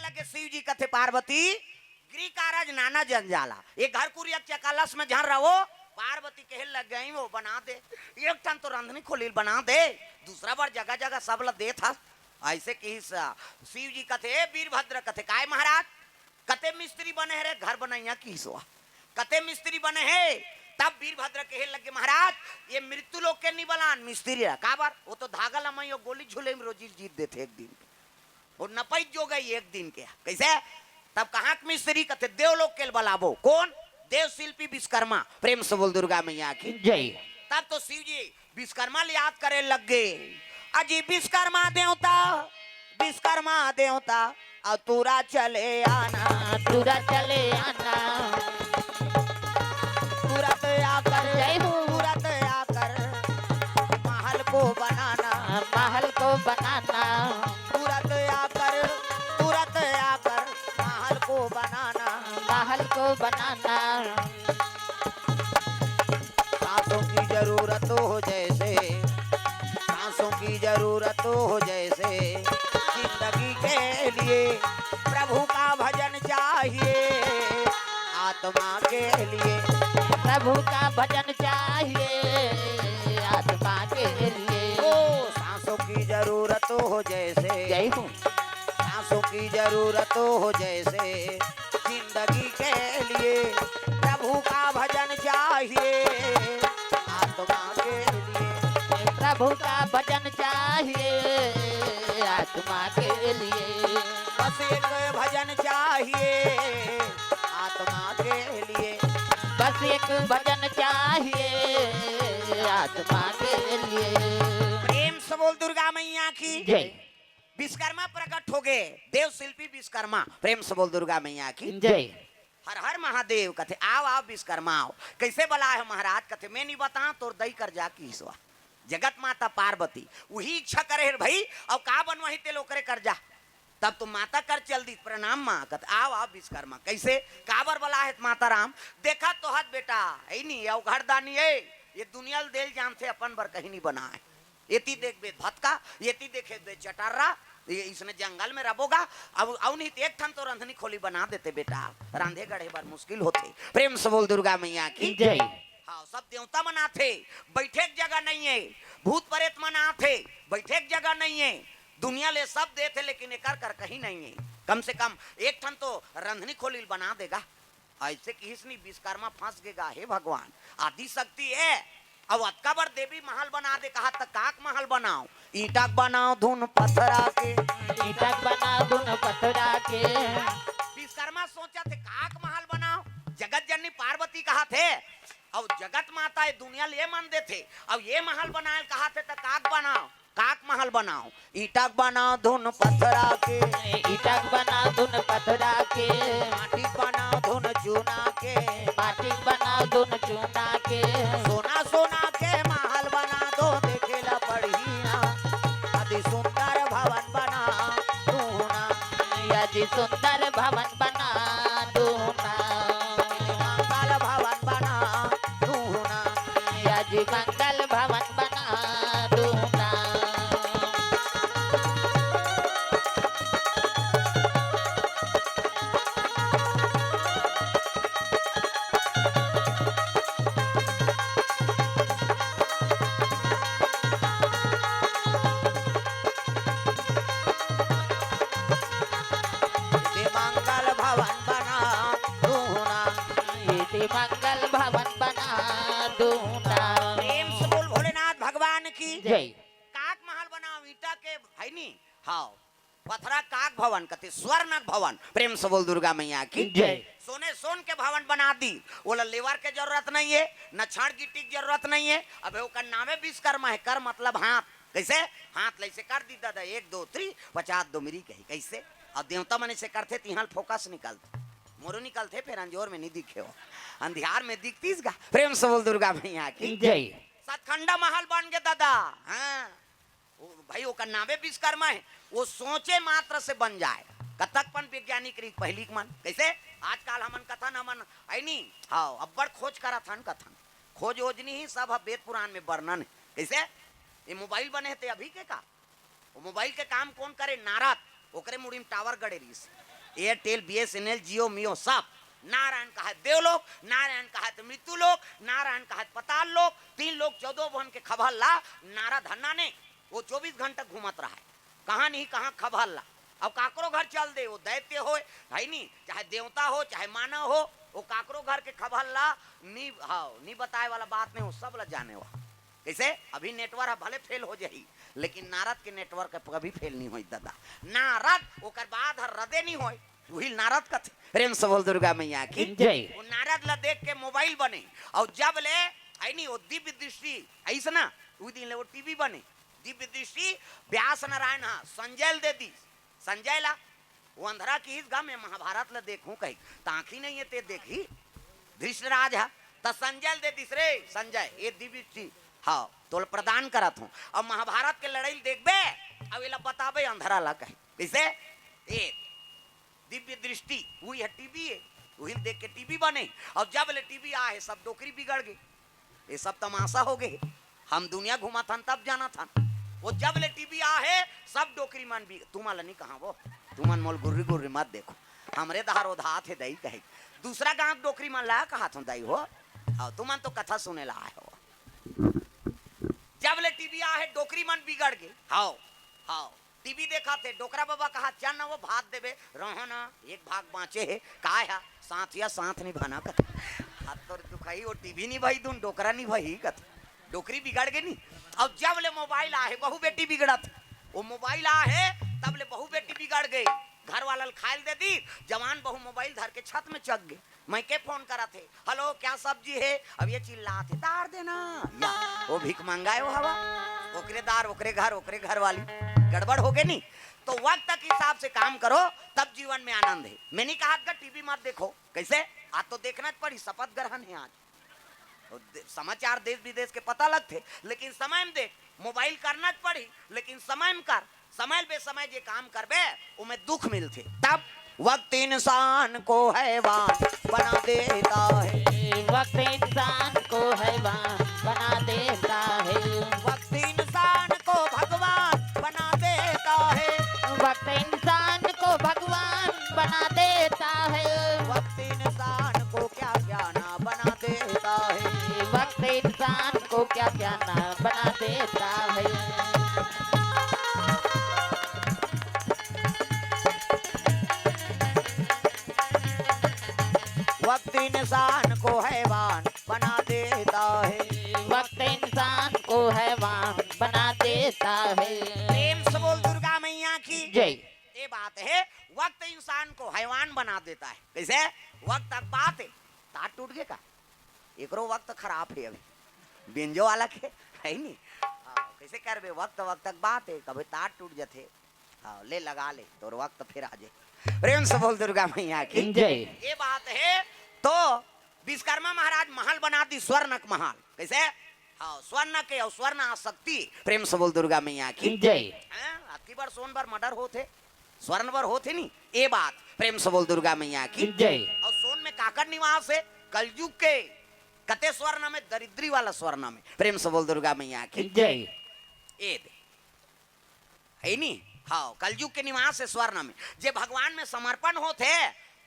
लगे शिव जी कथे पार्वती गिरी कारज नाना जंजाला ये घर कुरिया चकालस में जहाँ रहो पार्वती कहे लग गई वो बना दे एक टन तो रंधनी खोली बना दे दूसरा बार जगह जगह सब ला दे था ऐसे की शिव जी कथे वीरभद्र कथे काय महाराज कते मिस्त्री बने रे घर बनैया की सोआ कते मिस्त्री बने है तब वीरभद्र कहे लगे महाराज ये मृत्यु लोग के नहीं बलान मिस्त्री है का बार वो तो धागा लमाई और गोली झूले में रोजी जीत देते एक दिन और नपैत जो गई एक दिन के कैसे तब कहाँ मिस्त्री कथे देवलोक के बलाबो कौन देव शिल्पी विश्वकर्मा प्रेम से बोल दुर्गा मैया की जय। तब तो शिव जी विश्वकर्मा याद करे लग गए अजी विश्वकर्मा देवता और तुरा चले आना तुरंत आकर जय हो। तुरंत आकर महल को बनाना तुरंत आकर महल को बनाना सांसों की जरूरत हो जैसे जिंदगी के लिए प्रभु का भजन चाहिए आत्मा के लिए आत्मा के लिए ओ सांसों की जरूरत हो जैसे जय हो। सांसों की जरूरत हो जैसे जिंदगी के लिए प्रभु का भजन चाहिए आत्मा के लिए प्रभु का भजन चाहिए आत्मा के लिए बस एक भजन चाहिए आत्मा के लिए बस एक भजन चाहिए आत्मा के लिए प्रेम से बोल दुर्गा मैया की जय विश्वकर्मा प्रकट हो गए देव शिल्पी विश्वकर्मा प्रेम से बोल दुर्गा मैया की जय। हर हर महादेव कथे आओ विश्वकर्मा आओ कैसे बला है महाराज कथे मैं नहीं बता तो दई कर जा की ईश्वर जगत माता पार्वती वही इच्छा करे भाई और का बनवाही ते लोकरे कर जा तब तो माता कर चल दी प्रणाम माँ कथे आओ विश्वकर्मा कैसे काबर बला है माता राम देखा तो हद बेटा है नहीं औ घरदानी है ये दुनिया देल जानते अपन बर कहीं नहीं बना है येती देख बे भटका येती देखे बे चटारा ये इसने जंगल में रबोगा अब नहीं एक ठन तो रंधनी खोली बना देते बेटा रांधे गढ़े बार मुश्किल होते प्रेम से बोल दुर्गा मैया की जय। हाँ सब देवता मनाथे बैठे जगह नहीं है भूत प्रेत मनाथे बैठे जगह नहीं है दुनिया ले सब देते लेकिन एक कर कहीं नहीं है कम से कम एक ठन तो रंधनी खोली बना देगा ऐसे किसनी विश्वकर्मा फंस गएगा हे भगवान आदि शक्ति है अब अतकाबर देवी महल बना दे कहा तक काक महल बनाओ ईटक बनाओ धुन पथरा के विश्वकर्मा सोचा थे काक महल बनाओ जगत जननी पार्वती कहा थे अब जगत माता है दुनिया ले मन दे थे अब ये महल बनाए कहा थे तो काक महल बनाओ ईटक बनाओ धुन पथरा के माटी बनाओ धुन चूना के सोना के महल बना दो देखेला बढ़िया अति सुंदर भवन बना दूना सुंदर भवन बना दूना मंगल भवन बना दूना मंगल भवन बना दूना मंगल भवन बना दूना प्रेम से बोल भोलेनाथ भगवान की जय। काक महल बनाओ ईटा के है नी हाँ पथरा काक भवन कहते स्वर्ण भवन प्रेम से बोल दुर्गा मैया की जय। सोन के भवन बना दी बोला लेवर के जरूरत नहीं है न छड़ गिट्टी की जरूरत नहीं है अब वो का नामे विश्वकर्मा है कर मतलब हाथ कैसे हाथ लैसे कर दी दादा 1 2 3 50 दो मेरी कही कैसे और देवता मने से करते तिहाल फोकस निकलते मोरू निकलते फिर अंजोर में नहीं दिखे हो अंधियार में दिखतीस गा प्रेम से बोल दुर्गा मैया की जय। सतखंडा महल बन गए दादा हाँ भाई वो का नामे विश्वकर्मा है वो सोचे मात्र से बन जाए कथकपन वैज्ञानिक रीत पहली मन कैसे आजकल हमन कथन हमन ऐनी हाँ अब्बड़ खोज करा थन कथन खोज ओजनी ही सब वेद पुराण में वर्णन है कैसे ये मोबाइल बने थे अभी के का वो मोबाइल के काम कौन करे नारद ओकरे मुड़ी में टावर गड़े रही एयरटेल, बीएसएनएल, जियो, मियो सब। नारायण का है देवलोक, नारायण का है तो मृत्यु लोक, नारायण का है पताल लोक। 3 लोग 14 भवन के खबरला नारा धन्ना ने वो 24 घंटा घूमत रहा है, कहाँ नहीं कहाँ खबरला। अब काकरो घर चल दे, वो दैत्य हो है नहीं, चाहे देवता हो चाहे मानव हो, वो काकरो घर के खबरला नहीं बताए वाला बात नहीं हो, सब ला जाने हो। कैसे अभी नेटवर्क भले फेल हो जाही, लेकिन नारद के नेटवर्क कभी फेल नहीं होई दादा। नारद ओकर बाद हृदय नहीं होई, वही नारद का थे। प्रेम से बोल दुर्गा मैया की जय। वो नारद ला देख के मोबाइल बने, और जब ले आई नहीं वो दिव्य दृष्टि ऐसा ना, वो दिन ले वो टीवी बने दिव्य दृष्टि। व्यास नारायण हाँ संजय दे दी, संजय ला वो अंधरा की इस गांव में महाभारत ला देखूं कहीं ताकि नहीं है ते देखी धृष्टराज है तो संजय दे दिस रे संजय ये दिव्य दृष्टि हाँ तो प्रदान करत हूँ। अब महाभारत के लड़ाई देखबे, अब ये बताबे अंधरा ला कहीं कैसे ये दिव्य दृष्टि वही है टीवी है, वही देख के टीवी बने। और जब ले टीवी आए सब डोकरी बिगड़ गई, ये सब तमाशा हो गए। हम दुनिया घुमा था तब जाना था, वो जब ले टीवी आए सब डोकरी मन भी तुम्हारा नहीं कहा वो तुमन मोल गुर्री गुर्री मत देखो, हमरे दहार उधा थे दई कहे दूसरा गांव डोकरी मन ला कहा था दई हो, तुमन तो कथा सुने ला हो। जब ले टीवी आए डोकरी मन बिगड़ गए। हाओ हाओ टीवी देखा थे, डोकरा बाबा कहा चल ना वो भात देवे रहो ना, एक भाग बाँचे है का है साथ या साथ नहीं बना कर हाथ तो दुखाई वो टीवी नहीं भाई दून डोकरा नहीं भाई कथ डोकरी बिगड़ गई नहीं। अब जब ले मोबाइल आए बहु बेटी बिगड़ा था, वो मोबाइल आए तब ले बहु बेटी बिगड़ गई। घर वाला खाइल दे दी, जवान बहु मोबाइल धर के छत में चक गए। मैं के फोन करा थे हेलो क्या सब्जी है, अब ये चिल्ला थे दार देना या वो भीख मंगाए वो हवा ओकरे दार ओकरे घर वाली गड़बड़ हो गई नहीं। तो वक्त के हिसाब से काम करो तब जीवन में आनंद है। मैंने कहा कि टीवी मत देखो, कैसे आज तो देखना पड़ी, शपथ ग्रहण है आज, समाचार देश विदेश के पता लगते, लेकिन समय में देख मोबाइल करना पड़ी, लेकिन समय में कर, समय बेसमय जे काम करबे उमें दुख मिलते। तब वक्त इंसान को हैवान बना देता है, वक्त इंसान को हैवान बना देता है, वक्त इंसान को भगवान बना देता है, वक्त इंसान को भगवान बना देता है, वक्त इंसान को क्या क्या ना बना देता है, वक्त इंसान को क्या क्या ना बना देता है। वक्त इंसान को हैवान बना देता है, वक्त इंसान को हैवान बना देता है। प्रेम से बोल दुर्गा मैया की जय। ये बात है, वक्त इंसान को हैवान बना देता है। कैसे वक्त तक बात है, तार टूट गए का एकरो वक्त खराब है अभी बेंजो वाला के है नहीं। कैसे कर बे वक्त तक बात है, कभी तार टूट जाते ले लगा ले तो वक्त फिर आ जाए। प्रेम से बोल दुर्गा मैया की जय। ये बात है। तो विश्वकर्मा महाराज महल बना दी स्वर्णक महल, कैसे हाँ स्वर्ण के और स्वर्ण आसक्ति। प्रेम से बोल दुर्गा मैया की जय। अति बार सोन बार मर्डर होते स्वर्ण बार होते नहीं, ये बात प्रेम से बोल दुर्गा मैया की जय। और सोन में काकर निवास है कलयुग के कते स्वर्ण में दरिद्री वाला स्वर्ण में। प्रेम से बोल दुर्गा मैया की जय। ए दे है नहीं हाँ कलयुग के निवास है स्वर्ण में, जे भगवान में समर्पण होते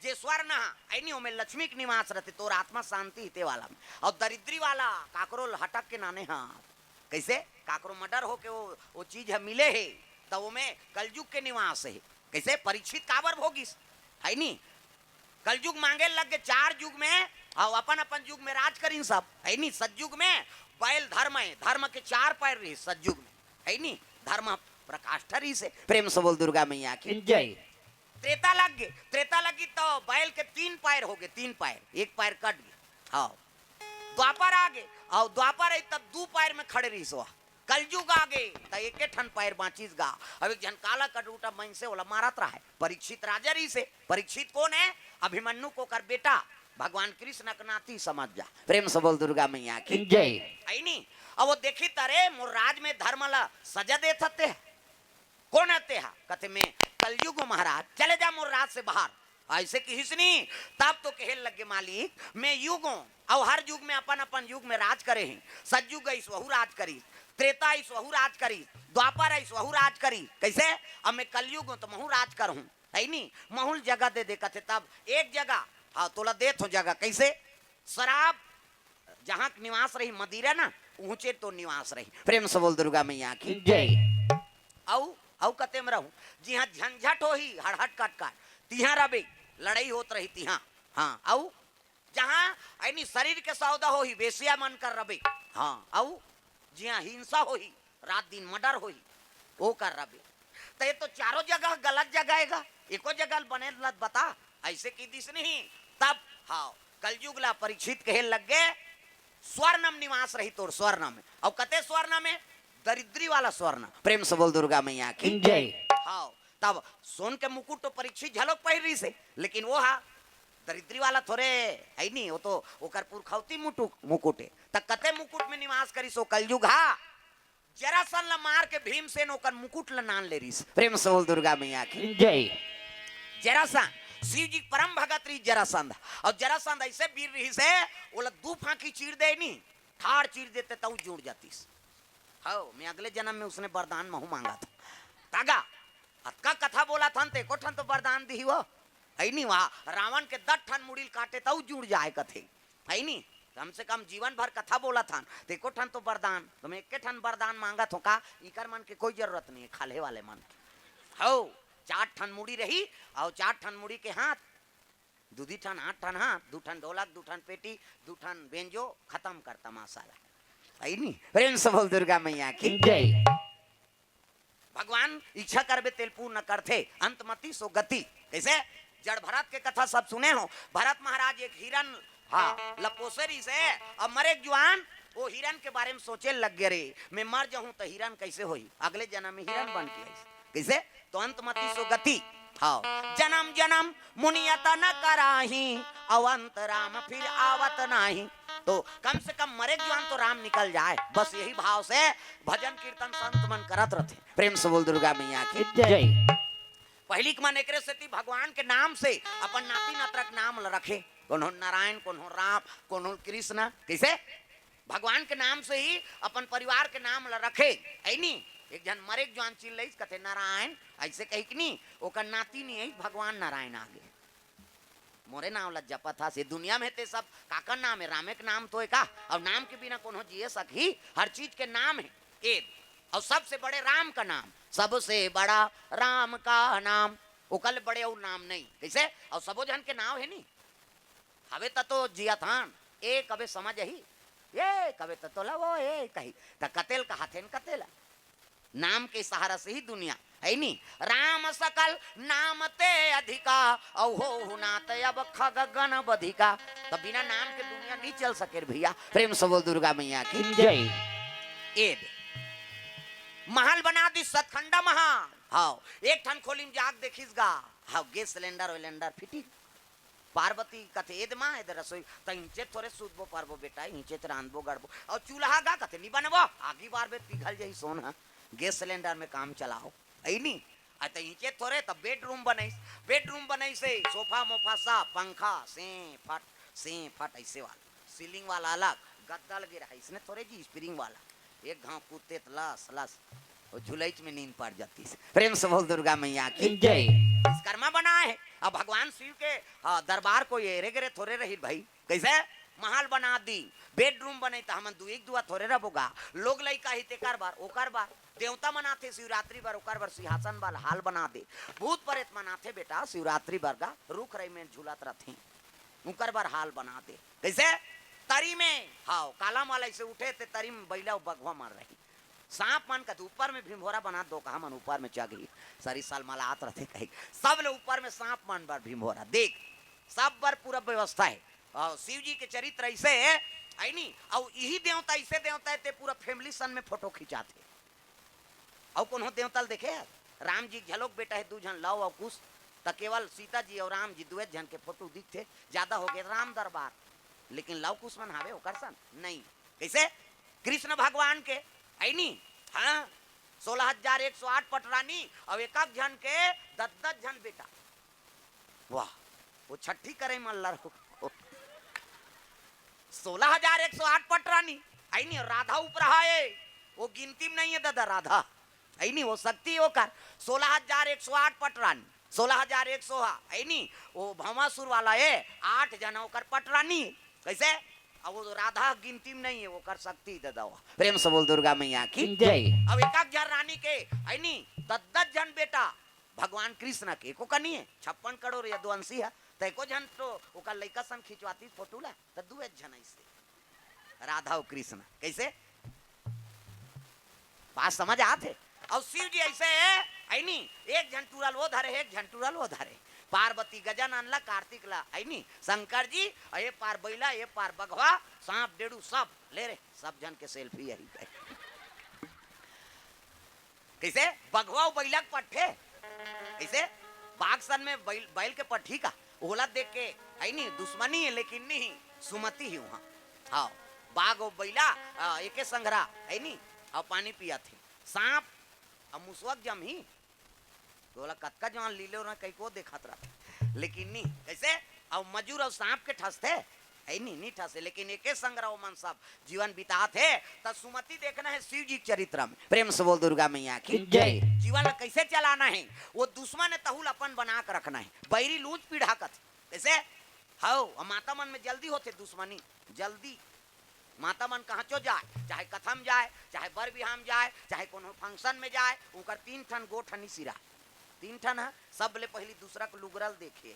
जे स्वर्ण है नहीं में लक्ष्मी के निवास रहते तो आत्मा शांति हिते वाला में। और दरिद्री वाला काकरो हटक के नाने हाथ कैसे काकरो मर्डर हो के वो चीज है मिले है तो वो में कलयुग के निवास है। कैसे परीक्षित काबर भोगिस है नहीं कलयुग मांगे लग गए 4 युग में और अपन अपन युग में राज करी सब है नहीं। सतयुग में बैल धर्म है, धर्म के 4 पैर रही सतयुग में है नहीं, धर्म प्रकाष्ठरी से। प्रेम से बोल दुर्गा मैया की जय। त्रेता लग गए, त्रेता लगी तो बैल के 3 पैर हो गए, 3 पैर, 1 पैर कट गए। हाँ द्वापर आ गए और द्वापर है तब 2 पैर में खड़े रही सो। कलयुग आ गए तो एक ठन पैर बाँचीस गा। अब एक जन काला कटूटा मन से बोला मारत रहा है परीक्षित राजा रही से। परीक्षित कौन है? अभिमन्यु को कर बेटा भगवान कृष्ण का नाती समझ जा। प्रेम से बोल दुर्गा मैया की जय। आई नहीं। अब वो देखी तरे मोर राज में धर्म ला सजा दे थते है कौन आते हैं कहते में कलयुग महाराज चले जा मोर राज से बाहर। ऐसे की हिसनी तब तो कहे लगे मालिक मैं युग हूँ और हर युग में अपन अपन युग में राज करे हैं। सतयुग इस वहु राज करी, त्रेता इस वहु राज करी, द्वापर इस वहु राज करी। कैसे अब मैं कलयुग हूँ तो महु राज कर हूँ। है नहीं माहौल जगह दे देखा थे तब एक जगह हाँ तोला दे तो जगह कैसे शराब जहाँ निवास रही मदिरा ना ऊंचे तो निवास रही प्रेम से बोल दुर्गा मैया की जय औ कते में रहूं जी हाँ झंझट हो ही हड़हट काट काट तिहा रबे लड़ाई होत रही तिहा हाँ औ जहाँ ऐनी शरीर के सौदा हो ही बेसिया मन कर रबे हाँ औ जी हाँ हिंसा हो ही रात दिन मर्डर हो ही वो कर रबे तो ये तो चारों जगह गलत जगह एको जगह बने बता ऐसे की दिस नहीं तब हाँ कलयुग ला परीक्षित कहे लग गए स्वर्णम निवास रही तोर स्वर्ण में और कते स्वर्ण में दरिद्री वाला स्वर्ण प्रेम से बोल दुर्गा मैया की जय हाँ तब सोन के मुकुट तो परीक्षित झलक पहन रही से लेकिन वो हा दरिद्री वाला थोड़े है नहीं वो तो ओकर पुरखौती मुकुट है तब कते मुकुट में निवास करी सो कलयुग हा जरासन ला मार के भीमसेन ओकर मुकुट ला नान ले रही प्रेम से बोल दुर्गा मैया की जय जरासन शिव जी परम भगत रही जरासंध और जरासंध ऐसे वीर रही से बोला दू फांकी चीर दे नहीं ठाड़ चीर देते तो जुड़ जाती हाँ मैं अगले जन्म में उसने वरदान महू मांगा था तागा अतका कथा बोला था ते को ठन तो वरदान दी वो है नहीं वहाँ रावण के 10 ठन मुड़िल काटे तो जुड़ जाए कथे है नहीं कम से कम जीवन भर कथा बोला था ते को ठन तो वरदान तुम एक के ठन वरदान मांगा तो का इकर मन के कोई जरूरत नहीं है खाले वाले मन हो 4 ठन मुड़ी रही और 4 ठन मुड़ी के हाथ 2 ठन 8 ठन हाथ 2 ठन ढोलक 2 ठन पेटी 2 ठन बेंजो खत्म करता मासाला है नहीं प्रेम से बोल दुर्गा मैया की जय भगवान इच्छा करबे तेल पूर्ण करते अंतमति सो गति कैसे जड़ भरत के कथा सब सुने हो भरत महाराज एक हिरन हाँ लपोसरी से अब मरे जवान वो हिरन के बारे में सोचे लग गए रे मैं मर जाऊं तो हिरन कैसे होई अगले जन्म में हिरन बन के कैसे तो अंतमति सो गति हाँ जन्म जन्म मुनियत न कराही अवंत राम फिर आवत नाही तो कम से कम मरे जवान तो राम निकल जाए बस यही भाव से भजन कीर्तन संत मन करत रहते प्रेम से बोल दुर्गा मैया की जय पहली के मन एक भगवान के नाम से अपन नाती नातरक नाम रखे कोनो नारायण कोनो राम कोनो कृष्ण कैसे भगवान के नाम से ही अपन परिवार के नाम रखे ऐनी एक जन मरे जवान चिल रही कथे नारायण ऐसे कही कि नहीं ओकर नाती नहीं है भगवान नारायण आगे मोरे नाम ला जपा था से दुनिया में ते सब काका नाम है रामे के नाम तो है का और नाम के बिना कोनो जिए सकी हर चीज के नाम है एक और सबसे बड़े राम का नाम सबसे बड़ा राम का नाम ओकल बड़े और नाम नहीं कैसे और सबो जन के नाम है नहीं हवे तो जिया थान ए कबे समझ ही ये कबे तो ला वो ए कही त कतेल का हाथेन कतेला नाम के सहारा से ही दुनिया है नहीं राम सकल नाम ते अधिका औ हो नात अब खग गण बधिका तब बिना नाम के दुनिया नहीं चल सके भैया प्रेम से बोल दुर्गा मैया की जय एद महल बना दी सतखंडा महाल हाँ एक ठन खोलिम जाग देखिस गा हाँ गैस सिलेंडर वेलेंडर फिटी पार्वती कथे एद माँ एद रसोई तो इंचे थोड़े सूदबो पारबो बेटा इंचे तो रांधबो गड़बो और चूल्हा गा कथे नहीं बनबो आगी बार बे पिघल जाई सोन हा गैस सिलेंडर में काम चलाओ ऐ नहीं तो इंचे थोड़े तब बेडरूम बनाई से सोफा मोफा सा पंखा से फट ऐसे वाला सीलिंग वाला अलग गद्दा लगे रहा इसने थोड़े जी स्प्रिंग वाला एक घाव कूदते लस लस और झुलैच में नींद पड़ जाती है प्रेम से बोल दुर्गा मैया की जय कर्मा बना है अब भगवान शिव के दरबार को ये रे गिरे थोड़े रही भाई कैसे महल बना दी बेडरूम बने तो हम एक दुआ थोड़े रहोगा लोग लइका ही तेकर बार ओकर बार देवता मनाते शिवरात्रि बार ओकर बार सिंहासन वाला हाल बना दे भूत प्रेत मनाते बेटा शिवरात्रि बार का रुख रही में झूलत रहते ओकर बार हाल बना दे कैसे तरी में हाँ काला माला से उठे थे तरी में बैला बगवा मार रही सांप मन का ऊपर में भीमभोरा बना दो कहा मन ऊपर में चगी सारी साल माला आत रहते कहीं सब लोग ऊपर में सांप मन बार भीमभोरा देख सब बार पूरा व्यवस्था है और शिव जी के चरित्र ऐसे है नहीं और यही देवता ऐसे देवता है पूरा फैमिली सन में फोटो खिंचाते और कौन देवता देखे राम जी झलोक बेटा है 2 जन लव और कुछ तो केवल सीता जी और राम जी 2 जन के फोटो दिखते ज्यादा हो गए राम दरबार लेकिन लव कुछ मन हावे ओकर सन नहीं कैसे कृष्ण भगवान के है नहीं हाँ 16,108 पटरानी और एक जन के 10 जन बेटा वाह वो छठी करे मल्लर 16,108 पटरानी है नहीं राधा ऊपर है वो गिनती में नहीं है दादा राधा है नहीं वो शक्ति होकर 16,108 पटरानी 16,100 है नी वो भवासुर वाला है 8 जना ओकर पटरानी कैसे अब वो राधा गिनती में नहीं है वो कर सकती दे दो प्रेम से बोल दुर्गा मैया की जय। अब एक जन रानी के है नी 10 जन बेटा भगवान कृष्ण के को कनी है 56 करोड़ यदुवंशी है तो एको जन तो ओकर लइका सन खिंचवाती फोटो ला तो 2 जन ऐसे राधा और कृष्ण कैसे बात समझ आते और शिव जी ऐसे है नी एक जन टूरल वो धरे एक जन टूरल वो धरे पार्वती गजन अनला कार्तिक ला है नी शंकर जी ये पार बैला ये पार बघवा सांप डेड़ू सब ले रे सब जन के सेल्फी यही पे कैसे बघवा बैला के पट्ठे कैसे बाघ सन में बैल के पट्ठी का ओला देख के है नी दुश्मनी है लेकिन नहीं सुमति ही वहां हाँ बाघ और बैला एके संघरा है नी और पानी पिया थे सांप अब मुसवक जम ही बोला कतका जवान लीले ना कई को देखा रहा लेकिन नहीं कैसे अब मजूर और सांप के ठसते है नहीं ठसे लेकिन एके संग्रह मन सब जीवन बिता थे तब सुमति देखना है शिव जी के चरित्र में प्रेम से बोल दुर्गा मैया की जय। जीवन कैसे चलाना है वो दुश्मन है तहुल अपन बना कर रखना है बैरी लूच पीढ़ा कथ कैसे हाँ माता मन में जल्दी होते दुश्मनी जल्दी माता मन कहाँ चो जाए चाहे कथम जाए चाहे बर बिहाम जाए चाहे कोनो फंक्शन में जाए उनका 3 ठन गोठनी सिरा 3 ठन है सब ले पहली दूसरा को लुगरल देखे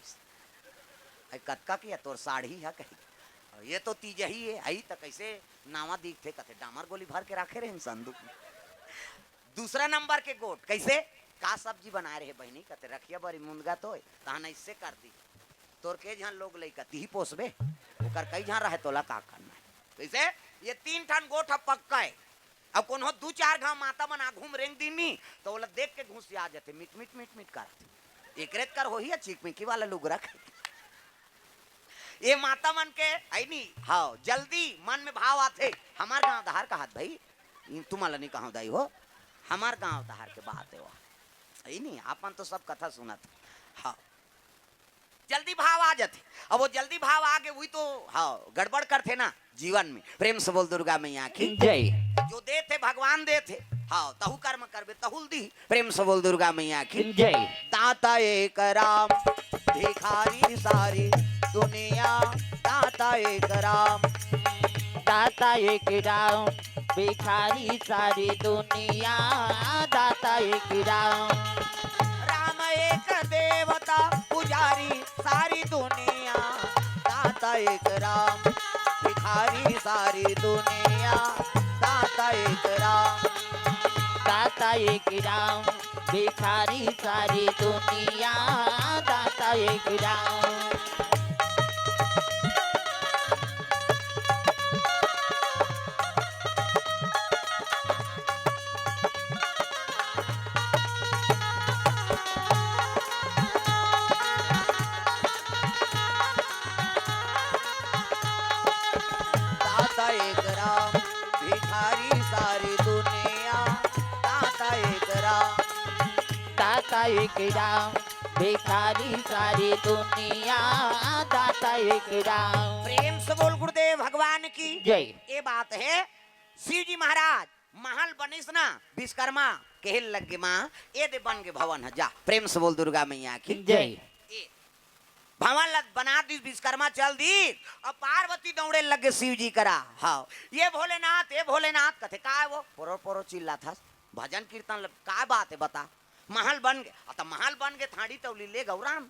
कतका की है तोर साड़ी है कही ये तो तीज ही है आई तो कैसे नावा दिखते कथे डामर गोली भर के रखे रहे संदूक में दूसरा नंबर के गोट कैसे का सब्जी बना रहे बहनी कहते रखिया बड़ी मुंदगा तो तहन इससे कर दी तोर के जहाँ लोग लइका ती पोसबे ओकर कई जहाँ रहे तोला का करना है कैसे ये 3 ठन गोठ पक्का है अब कोनो 2-4 घाव माता मन आघूम रेंग दीनी तो ओला देख के घुस आ जाते मिट मिट मिट मिट करते एक रेत कर हो ही चिकमिकी वाला लुगरा ये माता मन के आई नी हाँ जल्दी मन में भाव आते हमार गांव दहार का हाथ भाई तुम्हारा नहीं कहा दाई हो हमार गांव दहार के बात है वो आई नहीं आपन तो सब कथा सुना था हाँ जल्दी भाव आ जाते अब वो जल्दी भाव आ गए वही तो हाँ गड़बड़ करते ना जीवन में प्रेम से बोल दुर्गा मैया की जय। जो दे थे भगवान दे थे हाँ तहु कर्म करबे तहुल दी प्रेम से बोल दुर्गा मैया की जय। दाता एक राम भिखारी सारी दुनिया दाता एक राम दाता एक राम भिखारी सारी दुनिया दाता एक राम राम एक देवता पुजारी सारी दुनिया दाता एक राम भिखारी सारी दुनिया दाता एक राम दाता एक राम भिखारी सारी दुनिया दाता एक राम दाता एक राम भिखारी सारी दुनिया दाता एक राम दाता एक राम भिखारी सारी दुनिया दाता एक राम प्रेम से बोल गुरुदेव भगवान की जय। ये बात है शिव जी महाराज महल बनिस ना विश्वकर्मा कहल लग गे माँ ये दे बन गे भवन है जा प्रेम से बोल दुर्गा मैया की जय। ये भवन लग बना दी विश्वकर्मा चल दी अब पार्वती दौड़े लगे शिव जी करा हाँ ये भोलेनाथ कथे का है वो पोरो पोरो चिल्ला था भजन कीर्तन लग का बात है बता महल बन गए तो महल बन गए थाड़ी तौली ले गौराम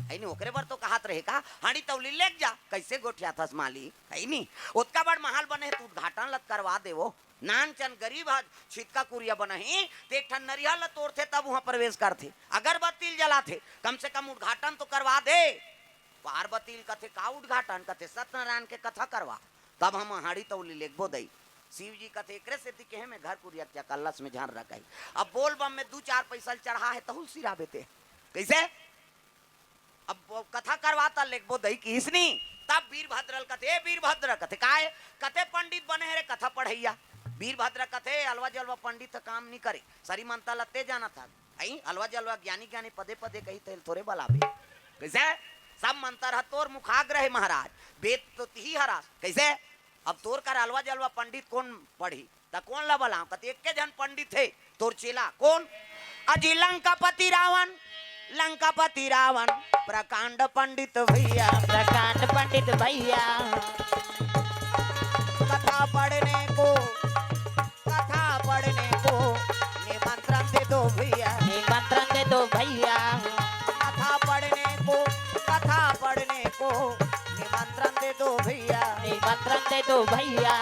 है नी ओकरे बर तो कहत रहे का हाड़ी तौली ले जा कैसे गोठिया था माली है नी उतका बड़ महल बने तू उद्घाटन लत करवा दे वो नान चंद गरीब छिटका कुरिया बनही ते एक ठन नरिया ल तोड़ते तब वहां प्रवेश करते अगरबत्ती जलाते कम से कम उद्घाटन तो करवा दे पार्वती कथे का उद्घाटन कथे सत्यनारायण के कथा करवा तब हम हाड़ी तौली लेखबो दई शिव जी कथे एकरे से कहे में घर कुरिया क्या कलश में झान रखाई अब बोल बम में 2-4 पैसा चढ़ा है तहुल सिरा बेते कैसे अब कथा करवाता लेखबो दई की इसनी तब वीरभद्र कथे वीरभद्र कथे काय कथे पंडित बने रे कथा पढ़ैया वीरभद्र कथे अलवा जलवा पंडित काम नहीं करे सरी मनता लते जाना था आई अलवा जलवा ज्ञानी ज्ञानी पदे पदे कही तेल थोड़े बलाबे कैसे सब मंत्र तोर मुखाग्र है महाराज वेद तो ही हरास कैसे अब तोर कर अलवा जलवा पंडित कौन पढ़ी त कौन ला बला कते एक जन पंडित थे तोर चेला कौन अजिलंका पति रावण लंकापति रावण प्रकांड पंडित भैया प्रकांड पंडित भैया कथा पढ़ने को निमंत्रण दे दो भैया निमंत्रण दे दो भैया कथा पढ़ने को निमंत्रण दे दो भैया निमंत्रण दे दो भैया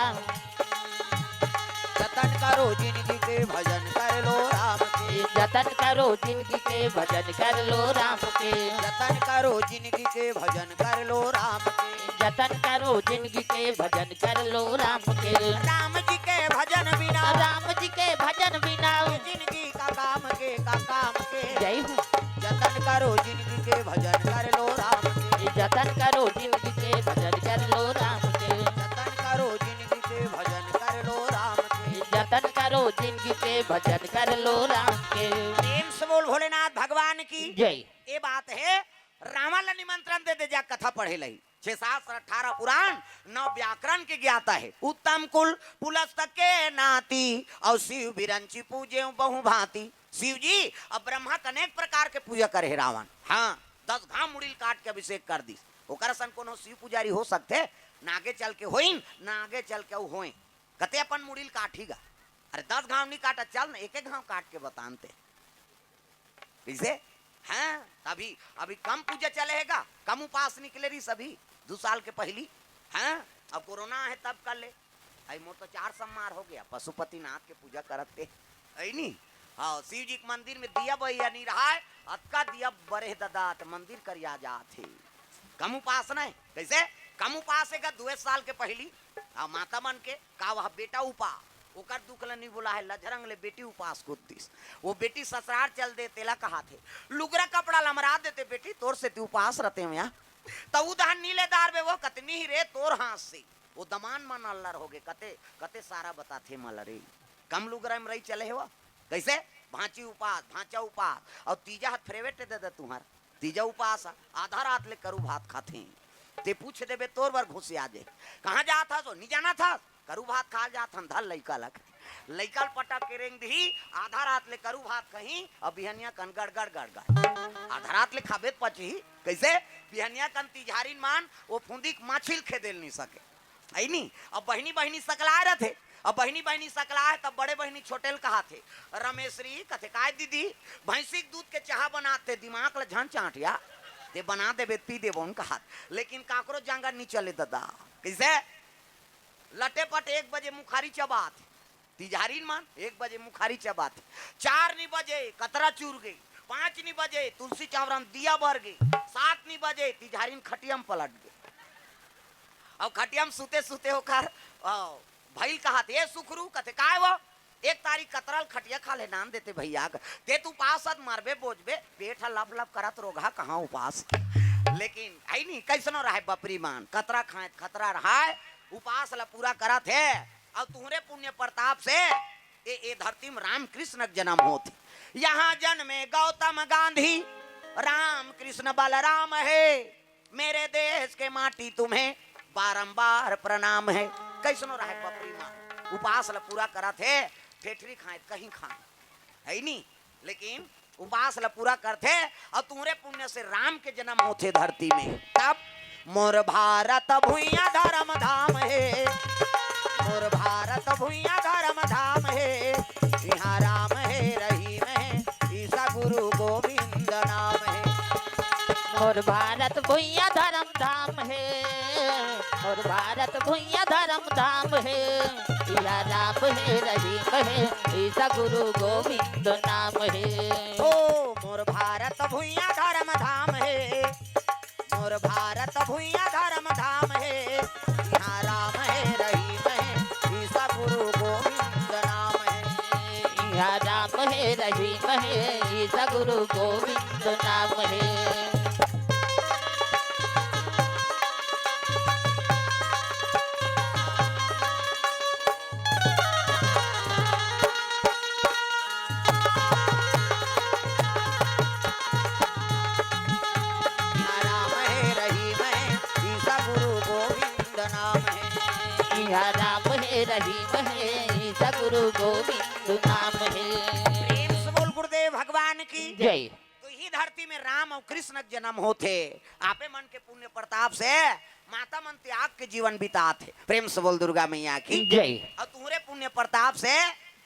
जतन करो जिंदगी के भजन कर लो राम के जतन करो जिंदगी के भजन कर लो राम के जतन करो जिंदगी के भजन कर लो राम के जतन करो जिंदगी के भजन कर लो राम के राम जी के भजन बिना राम जी के भजन बिना जिंदगी का काम के जय हो जतन करो जिंदगी के भजन कर लो राम के जतन करो जिंदगी के भजन कर लो राम के जतन करो जिंदगी के भजन कर लो राम के जतन करो जिंदगी के भजन कर लो राम के प्रेम से बोल भोलेनाथ भगवान की जय ये बात है रावण ला निमंत्रण दे दे जा कथा पढ़े लई 6 7 18 पुराण 9 व्याकरण के ज्ञाता है उत्तम कुल पुलस्तक के नाती और शिव बिरंची पूजे बहु भांति शिव जी अब ब्रह्मा के अनेक प्रकार के पूजा करे रावण हाँ 10 घाम मुड़िल काट के अभिषेक कर दी ओकर सन कोनो शिव पुजारी हो सकते ना आगे चल के होइन ना आगे चल के होए कते अपन मुड़िल काठीगा अरे 10 घाम नहीं काटा चल ना एक घाम काट के बतानते कैसे हाँ तभी अभी कम पूजा चलेगा कम उपास निकले रही सभी 2 साल के पहली हाँ अब कोरोना है तब कर ले आई मोर तो 4 सम्मार हो गया पशुपतिनाथ के पूजा करते है नहीं हाँ शिव जी के मंदिर में दिया बहिया नहीं रहा है अतका दिया बरे ददात मंदिर करिया जाते कम उपास नहीं कैसे कम उपास है 2 साल के पहली हाँ माता मन के का वह बेटा उपा ओकर दुख नहीं बोला है लजरंग ले बेटी उपास कुत्तीस वो बेटी ससुराल चल दे तेला कहा थे लुगरा कपड़ा लमरा देते बेटी तोर से तू उपास रहते हैं यहाँ तो उधर नीलेदार में वो कतनी ही रे तोर हाथ से वो दमान मन अल्लर हो गए कते कते सारा बताते मलरे कम लुगरा में रही चले है वो कैसे भांची उपास भांचा उपास और तीजा हाथ फ्रेवेट दे दे तुम्हार तीजा उपास आधा रात ले करू भात खाते ते पूछ देबे तोर बार घुस आ जाए कहाँ जा था सो नहीं जाना था करू भात खा जात हम धल लइका लग लइका पटक के रेंग दी आधा रात ले करू भात कहीं और बिहनिया कन गड़ गड़ गड़ गड़ आधा रात ले खाबेत पची कैसे बिहनिया कन तिजहारीन मान वो फुंदी माछिल खेदेल नहीं सके है नहीं अब बहनी बहनी सकलाए रहे थे अब बहनी बहनी सकलाए तब बड़े बहनी छोटेल कहा थे रमेश्वरी कथे काय दीदी भैंसी दूध के चाह बनाते दिमाग ल झन चाटिया ते बना दे पी दे उन कहा लेकिन काकरो जांगा नहीं चले दादा कैसे लटे पट 1 बजे मुखारी चबात तिजहारीन मान 1 बजे मुखारी चबात 4 नहीं बजे कतरा चूर गई 5 नहीं बजे तुलसी चावरम दिया बर गई 7 नहीं बजे तिजहारीन खटियम पलट गए अब खटियम सुते सुते होकर भाई कहा थे सुखरू कथे काय वो 1 तारीख कतरल खटिया खा ले नाम देते भैया ते तू उपास मरबे बोझबे पेट लप लप करत रोगा कहाँ उपास लेकिन आई नहीं कैसनो रहा बपरी मान कतरा खाए खतरा रहा उपास ला पूरा करत है और तुहरे पुण्य प्रताप से ए धरती में राम कृष्ण जन्म होते यहाँ जन्मे गौतम गांधी राम कृष्ण बलराम है मेरे देश के माटी तुम्हें बारंबार प्रणाम है कैसनो रहे बपरी माँ उपास ला पूरा करत है ठेठरी खाए कहीं खाए है नहीं लेकिन उपास ला पूरा करते और तुहरे पुण्य से राम के जन्म होते धरती में तब मोर भारत भुइया धर्म धाम है मोर भारत भुइया धर्म धाम है यहाँ राम है रहीम है ईसा गुरु गोविंद नाम है मोर भारत भुइया धर्म धाम है मोर भारत भुइया धर्म धाम है या राम है रहीम है ईसा गुरु गोविंद नाम है ओ मोर भारत भुइया धर्म धाम है मोर भारत भुइया धर्म धाम है यहाँ राम है रहीम है ईसा गुरु गोविंद नाम है यहाँ राम है रहीम है ईसा गुरु गोविंद नाम है यहाँ राम है रहीम है ईसा गुरु गोविंद नाम है प्रेम से बोल गुरुदेव भगवान की जय तो ही धरती में राम और कृष्ण के जन्म होते, आपे मन के पुण्य प्रताप से माता मन त्याग के जीवन बिताते। प्रेम से बोल दुर्गा मैया की जय। और तुम्हारे पुण्य प्रताप से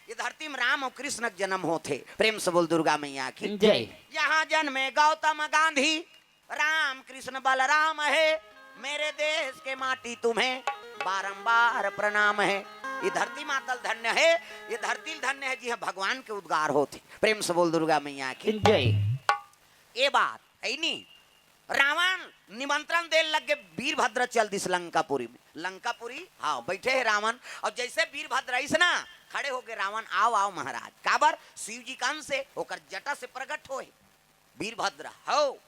ये धरती में राम और कृष्ण के जन्म होते। प्रेम से बोल दुर्गा मैया की जय। यहाँ जन्मे गौतम गांधी, राम कृष्ण बलराम है, मेरे देश के माटी तुम्हें बारंबार प्रणाम है। ये धरती मातल धन्य है, ये धरती धन्य है जी हाँ, भगवान के उद्गार होते। प्रेम से बोल दुर्गा मैया की जय। ये बात है नी। रावण निमंत्रण दे लगे वीरभद्र चल दिस लंकापुरी में। लंकापुरी हाँ बैठे है रावण, और जैसे वीरभद्र आई ना खड़े हो गए रावण, आओ आओ महाराज। काबर शिव जी कान से होकर जटा से प्रकट होए वीरभद्र हो।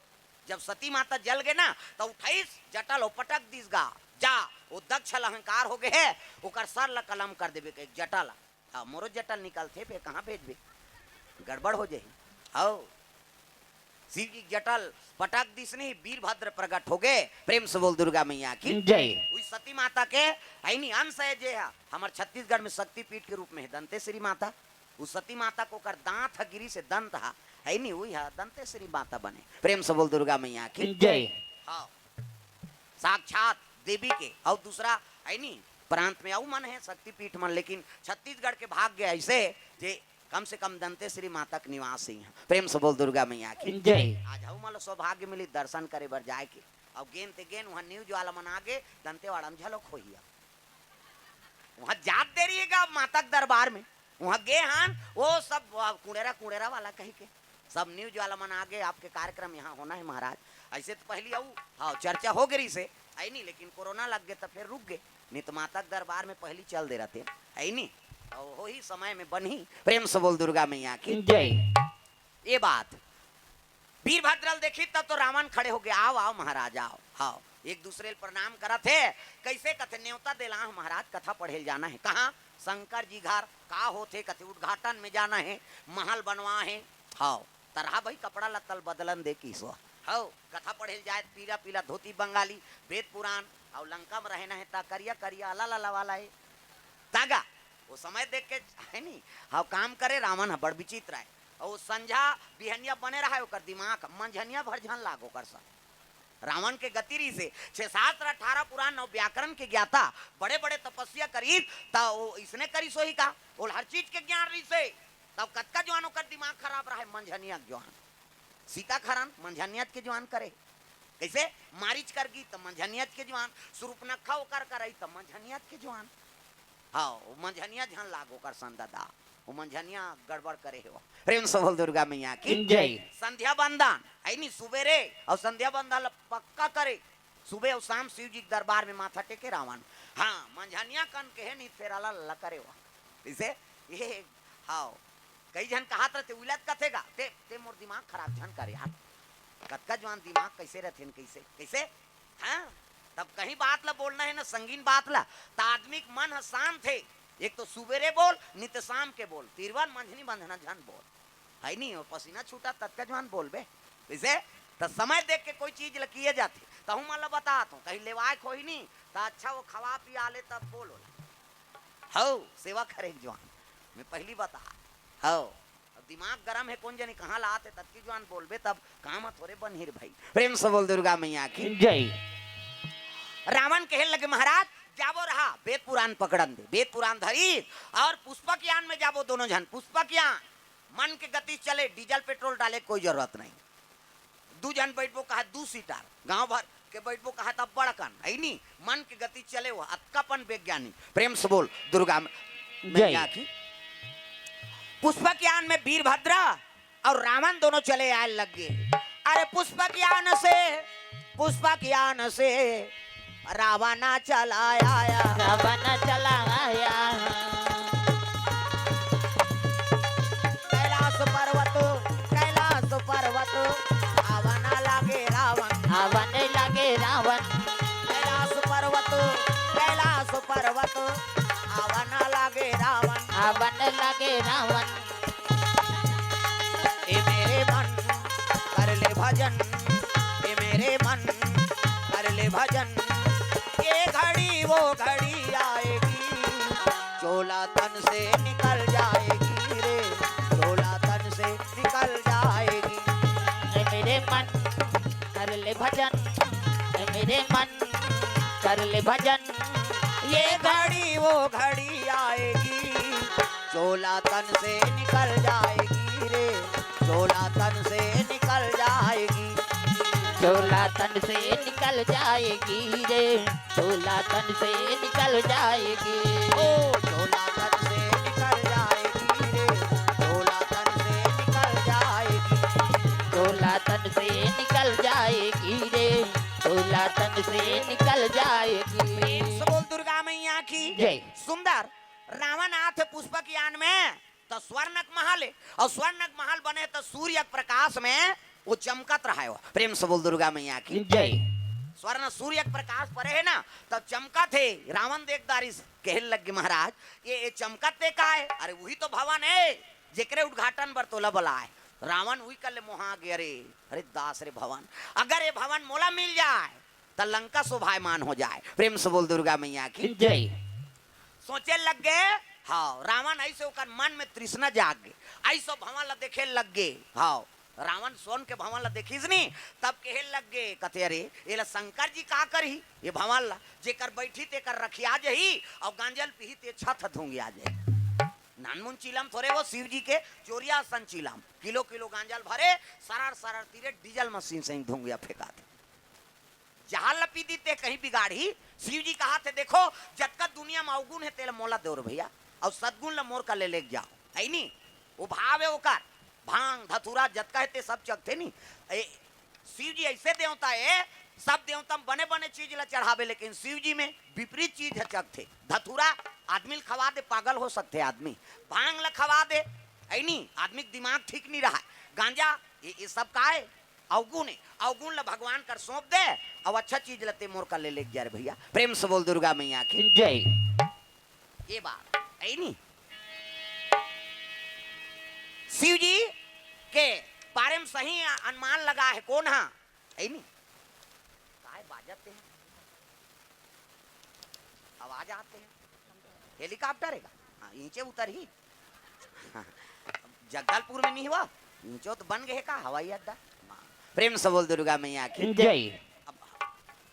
जब सती माता जल गए ना तो उठाइस जटा लो पटक दिस गा जा, वो दक्ष अहंकार हो गए है, ओकर सर ला कलम कर देबे के जटा ला। मोरो जटल निकलते पे कहाँ भेजबे, गड़बड़ हो जाए। आओ शिव जी जटल पटक दिस नहीं, वीरभद्र प्रकट हो गए। प्रेम से बोल दुर्गा मैया की जय। उस सती माता के ऐनी अंश है जे है हमारे छत्तीसगढ़ में शक्तिपीठ के रूप में है दंतेश्वरी माता। उस सती माता को कर दांत है गिरी से दंत है नहीं हुई है दंतेश्वरी माता बने। प्रेम से बोल दुर्गा मैया की जय। हाँ साक्षात देवी के। और दूसरा है नहीं प्रांत में आऊ मन है शक्तिपीठ मन, लेकिन छत्तीसगढ़ के भाग्य ऐसे जे कम से कम दंतेश्वरी माता के निवासी हैं। प्रेम से बोल दुर्गा मैया की जय। आज हम मान लो सौभाग्य मिली दर्शन करे बर जाए के, और गेन ते गेन वहाँ न्यूज वाला मन आगे दंतेवाड़ा में झलक होइया, वहाँ जात दे रहिएगा माता के दरबार में। वहाँ गे हन वो सब कुड़ेरा कुड़ेरा वाला कही के सब न्यूज वाला मन आगे आपके कार्यक्रम यहाँ होना है महाराज। ऐसे तो पहले आऊ हाँ चर्चा हो गई से है नहीं, लेकिन कोरोना लग गए तो फिर रुक गए, नहीं तो माता के दरबार में पहली चल दे रहते है नहीं, और हो ही समय में बनी। प्रेम से बोल दुर्गा मैया की जय। ये बात वीरभद्र देखी तब तो रावण खड़े हो गए, आओ आओ महाराज आओ। हाँ एक दूसरे प्रणाम करा थे, कैसे कथे न्योता देला महाराज, कथा पढ़े जाना है। कहाँ शंकर जी घर का होते, कथे उद्घाटन में जाना है, महल बनवा है। हाँ तरह भाई कपड़ा लत्तल बदलन दे की सो हाँ कथा पढ़े जाए, पीला पीला धोती बंगाली वेद पुराण, और लंका में रहना है ता करिया करिया अला ला वाला है तागा। वो समय देख के है नहीं हाँ काम करे रावण है बड़ विचित्र है। और संझा बिहनिया बने रहा है ओकर दिमाग मंझनिया भर झन लागो कर सा रावण के गतिरी से 6 शास्त्र 18 पुराण 9 व्याकरण के ज्ञाता बड़े बड़े तपस्या करी तो इसने करी सोही का और हर चीज के ज्ञान रही से तब कतका जवान ओकर दिमाग खराब रहा है। मंझनिया जवान सीता खरन मंझनियत के जवान करे, कैसे मारिच कर गई तो मंझनियत के जवान, सुरूपनखा ओकर करई तो मंझनियत के जवान। हाँ मंझनिया झन लागो कर सन दादा, वो मंझनिया गड़बड़ करे हो। प्रेम से बोल दुर्गा मैया की जय। संध्या बंदन है नहीं सुबेरे और संध्या बंदन पक्का करे, सुबह और शाम शिव जी के दरबार में माथा टेके रावण। हाँ मंझनिया कन के है नहीं फिर अल्लाह करे हो इसे ये। हाँ कई जन कहा रहते उलट कथेगा ते मोर दिमाग खराब झन करे यार, कतका जवान दिमाग कैसे रहते कैसे कैसे। हाँ तब कहीं बात ला बोलना है ना संगीन बात ला तो आदमी के मन शांत थे। एक तो सुबेरे बोल नित शाम के बोल, तीरवन मंझनी बंधना झन बोल है नहीं, और पसीना छूटा तत्का जवान बोल बे वैसे। तो समय देख के कोई चीज किए जाती तो हूँ मतलब बताता हूँ कहीं लेवाए कोई नहीं तो अच्छा वो खवा पिया ले तब बोलो हो सेवा करे जवान मैं पहली बता हो। दिमाग गरम है कौन जानी कहाँ लाते तब की जवान बोलबे तब काम थोड़े बनहिर भाई। प्रेम से बोल दुर्गा मैया की जय। रावण कहे लगे महाराज जाबो रहा वेद पुराण पकड़न दे, वेद पुराण धरी और पुष्पक यान में जाबो दोनों जन। पुष्पक यान मन के गति चले, डीजल पेट्रोल डाले कोई जरूरत नहीं। 2 जन बैठबो कहा 2 सीटर, गांव भर के बैठबो कहा तब बड़कन है नहीं, मन के गति चले वो अतकापन वैज्ञानिक। प्रेम से बोल दुर्गा मैया की पुष्पक यान में वीरभद्र और रावण दोनों चले आए लगे। अरे पुष्पक यान से रावण चला आया, रावण चला आया, कैलाश पर्वत आवन लगे रावण, आवन लगे रावण, कैलाश पर्वत आवन लगे रावण, आवन लगे रावण। ए मेरे मन कर ले भजन, ए मेरे मन कर ले भजन, ये घड़ी वो घड़ी आएगी, चोला तन से निकल जाएगी रे, चोला तन से निकल जाएगी। कर ले भजन। ये घड़ी वो घड़ी आएगी, चोला तन से निकल जाएगी रे, चोला तन से निकल जाएगी। चोला तन से निकल जाएगी रे, चोला तन से निकल जाएगी। ओ चोला तन से निकल जाएगी रे, चोला तन से निकल जाएगी। चोला तन से निकल जाएगी रे, चोला तन से निकल जाएगी। प्रेम से बोल दुर्गा मैया की जय। सुंदर रावण आते पुष्पक यान में तो स्वर्णक महल है, और स्वर्णक महल बने तो सूर्य प्रकाश में वो चमकत रहा है। प्रेम से बोल दुर्गा मैया की जय। स्वर्ण सूर्य प्रकाश परे है ना, तब चमकत है। रावण देखदारी कहने लगे महाराज ये चमकत देखा है, अरे वही तो भवन है जेकरे उद्घाटन बर तोला बोला है। रावण वही कर ले मोहा गे, अरे दास रे भवन, अगर ये भवन मोला मिल जाए तो लंका शोभायमान हो जाए। प्रेम से बोल दुर्गा मैया की जय। सोचे लग गए। हाँ रावण ऐसे होकर मन में तृष्णा जाग गए, ऐसो भवन ला देखे लग गए। हाँ रावण सोन के भवन ला देखीस नहीं, तब कहे लग गए कथे अरे ये शंकर जी का करी ये भवन ला, जेकर बैठी ते कर रखिया जही और गांजल पी ते छत धूंगी आ जाए। नानमुन चिलम थोड़े वो शिव जी के चोरिया सन चिलम, किलो किलो गांजल भरे सरर सरर तीरे डीजल मशीन से धूंगिया फेंका थे। जहां लपी दी ते कहीं बिगाड़ी। शिव जी कहा थे देखो जब तक दुनिया में अवगुण है तेल मोला दौर भैया, और सदगुण ला मोर का ले जाओ है नी। वो भाव है ओकर, भांग धतूरा जत कहते सब चखते नी। शिव जी ऐसे देवता है, सब देवता बने बने चीज ला चढ़ावे, लेकिन शिव जी में विपरीत चीज है चखते। धतूरा आदमी खवा दे पागल हो सकते आदमी, भांग ला खवा दे है नी आदमी दिमाग ठीक नहीं रहा। गांजा ये सब का है अवगुण है, अवगुण ला भगवान कर सौंप दे और अच्छा चीज लते मोर का ले जा रे भैया। प्रेम से बोल दुर्गा मैया की जय। ये बात है नी। शिव जी के बारे में सही अनुमान लगा है कौन है नहीं। काय बाजते हैं, आवाज आते हैं, हेलीकॉप्टर है का नीचे उतर ही। जगदलपुर में नहीं हुआ, नीचे तो बन गए का हवाई अड्डा। प्रेम से बोल दुर्गा मैया की जय। अब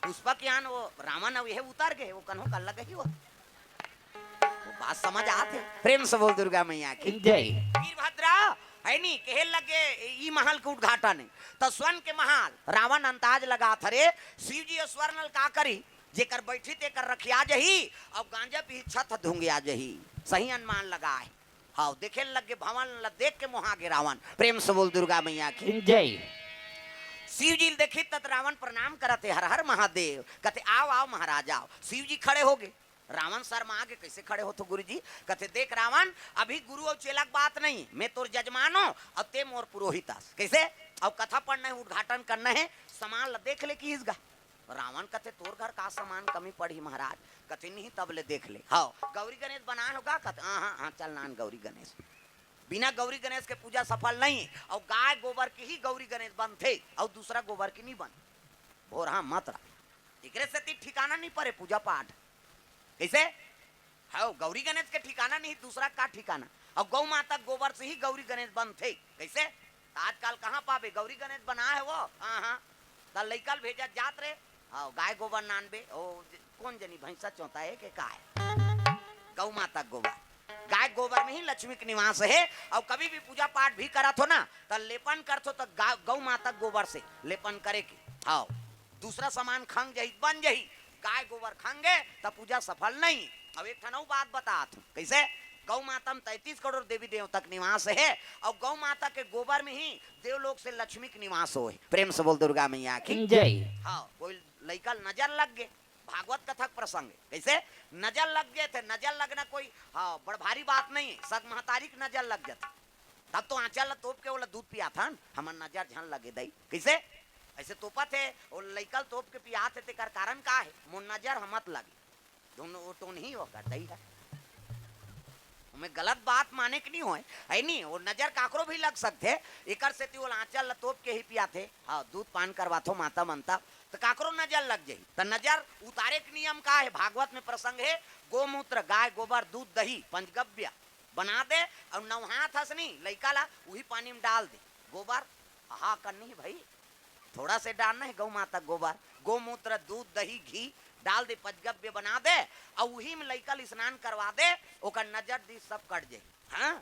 पुष्पक यान वो रावण अब यह उतर गए, वो कन्हों कर लगे ही वो बात समझ आते। प्रेम से बोल दुर्गा मैया की जय। वीरभद्रा है नी कहे लगे ई महल के उद्घाटन है तो स्वर्ण के महल रावण अंताज लगा थरे। शिव जी स्वर्ण का करी जेकर बैठी ते कर रखिया जही, अब गांजा पी छत धूंगिया जही। सही अनुमान लगा है। हाँ देखे लगे भवन ला देख के मोहा गे रावण। प्रेम से बोल दुर्गा मैया की जय। शिव जी देखी तत् रावण प्रणाम करते हर हर महादेव, कहते आओ आओ महाराज आओ। शिव जी खड़े हो गए। रावण शर्मा आगे कैसे खड़े हो तो गुरु जी, कहते देख रावण अभी गुरु और चेला की बात नहीं, मैं तोर जजमान हूं और ते मोर पुरोहित। कैसे अब कथा पढ़ना है उद्घाटन करना है, सामान ला देख ले कि इसका। रावण कहते तोर घर का सामान कमी पड़ी महाराज, कहते नहीं तब ले देख ले। हाँ गौरी गणेश बना होगा, कहते हाँ हाँ चल नान गौरी गणेश। बिना गौरी गणेश के पूजा सफल नहीं, और गाय गोबर की ही गौरी गणेश बनते और दूसरा गोबर की नहीं बन। भोर हाँ मत रहा से ठिकाना नहीं पड़े पूजा पाठ। कैसे हाँ गौरी गणेश के ठिकाना नहीं, दूसरा का ठिकाना। और गौ माता गोबर से ही गौरी गणेश बनते। कैसे आजकल कहाँ पावे गौरी गणेश बना है वो। हाँ हाँ लइकल भेजा जात रे, हाँ गाय गोबर नानबे ओ कौन जनी भैंसा चौथा है के का है गौ माता गोबर। गाय गोबर में ही लक्ष्मी के निवास है। और कभी भी पूजा पाठ भी करत हो ना तो लेपन करत हो तो गौ माता गोबर से लेपन करे की। हाँ दूसरा सामान खंग जही बन जही, गाय गोबर खंगे तो पूजा सफल नहीं। अब एक ठनऊ बात बता तू कैसे गौ माता में 33 करोड़ देवी देवता का निवास है, और गौ माता के गोबर में ही देवलोक से लक्ष्मी के निवास हो। प्रेम से बोल दुर्गा मैया की जय। हाँ कोई लइका नजर लग गए, भागवत कथक प्रसंग कैसे नजर लग गए थे। नजर लगना कोई हाँ बड़ भारी बात नहीं है, सग महतारी की नजर लग जाती तब तो आंचल तोप के बोला दूध पिया था हमार नजर झन लगे दई। कैसे ऐसे तोपा थे और लइकल तोप के पिया थे तेकर कारण का है मोर नजर हमत लगे दोनों वो तो नहीं होगा दई है। हमें गलत बात माने की नहीं हो है नहीं, वो नजर काकरो भी लग सकते एकर से वो आंचल तोप के ही पिया थे। हाँ दूध पान करवाथो माता मनता तो काकरो नजर लग जाई। तो नजर उतारे के नियम का है, भागवत में प्रसंग है गोमूत्र गाय गोबर दूध दही पंचगव्य बना दे और नवहा थसनी लइका ला वही पानी में डाल दे। गोबर हाँ करनी है भाई, थोड़ा से डालना है गौ माता गोबर, गोमूत्र दूध दही घी डाल दे पचगव्य बना दे और वही में लइकल स्नान करवा दे ओकर नजर दी सब कट जाए। हाँ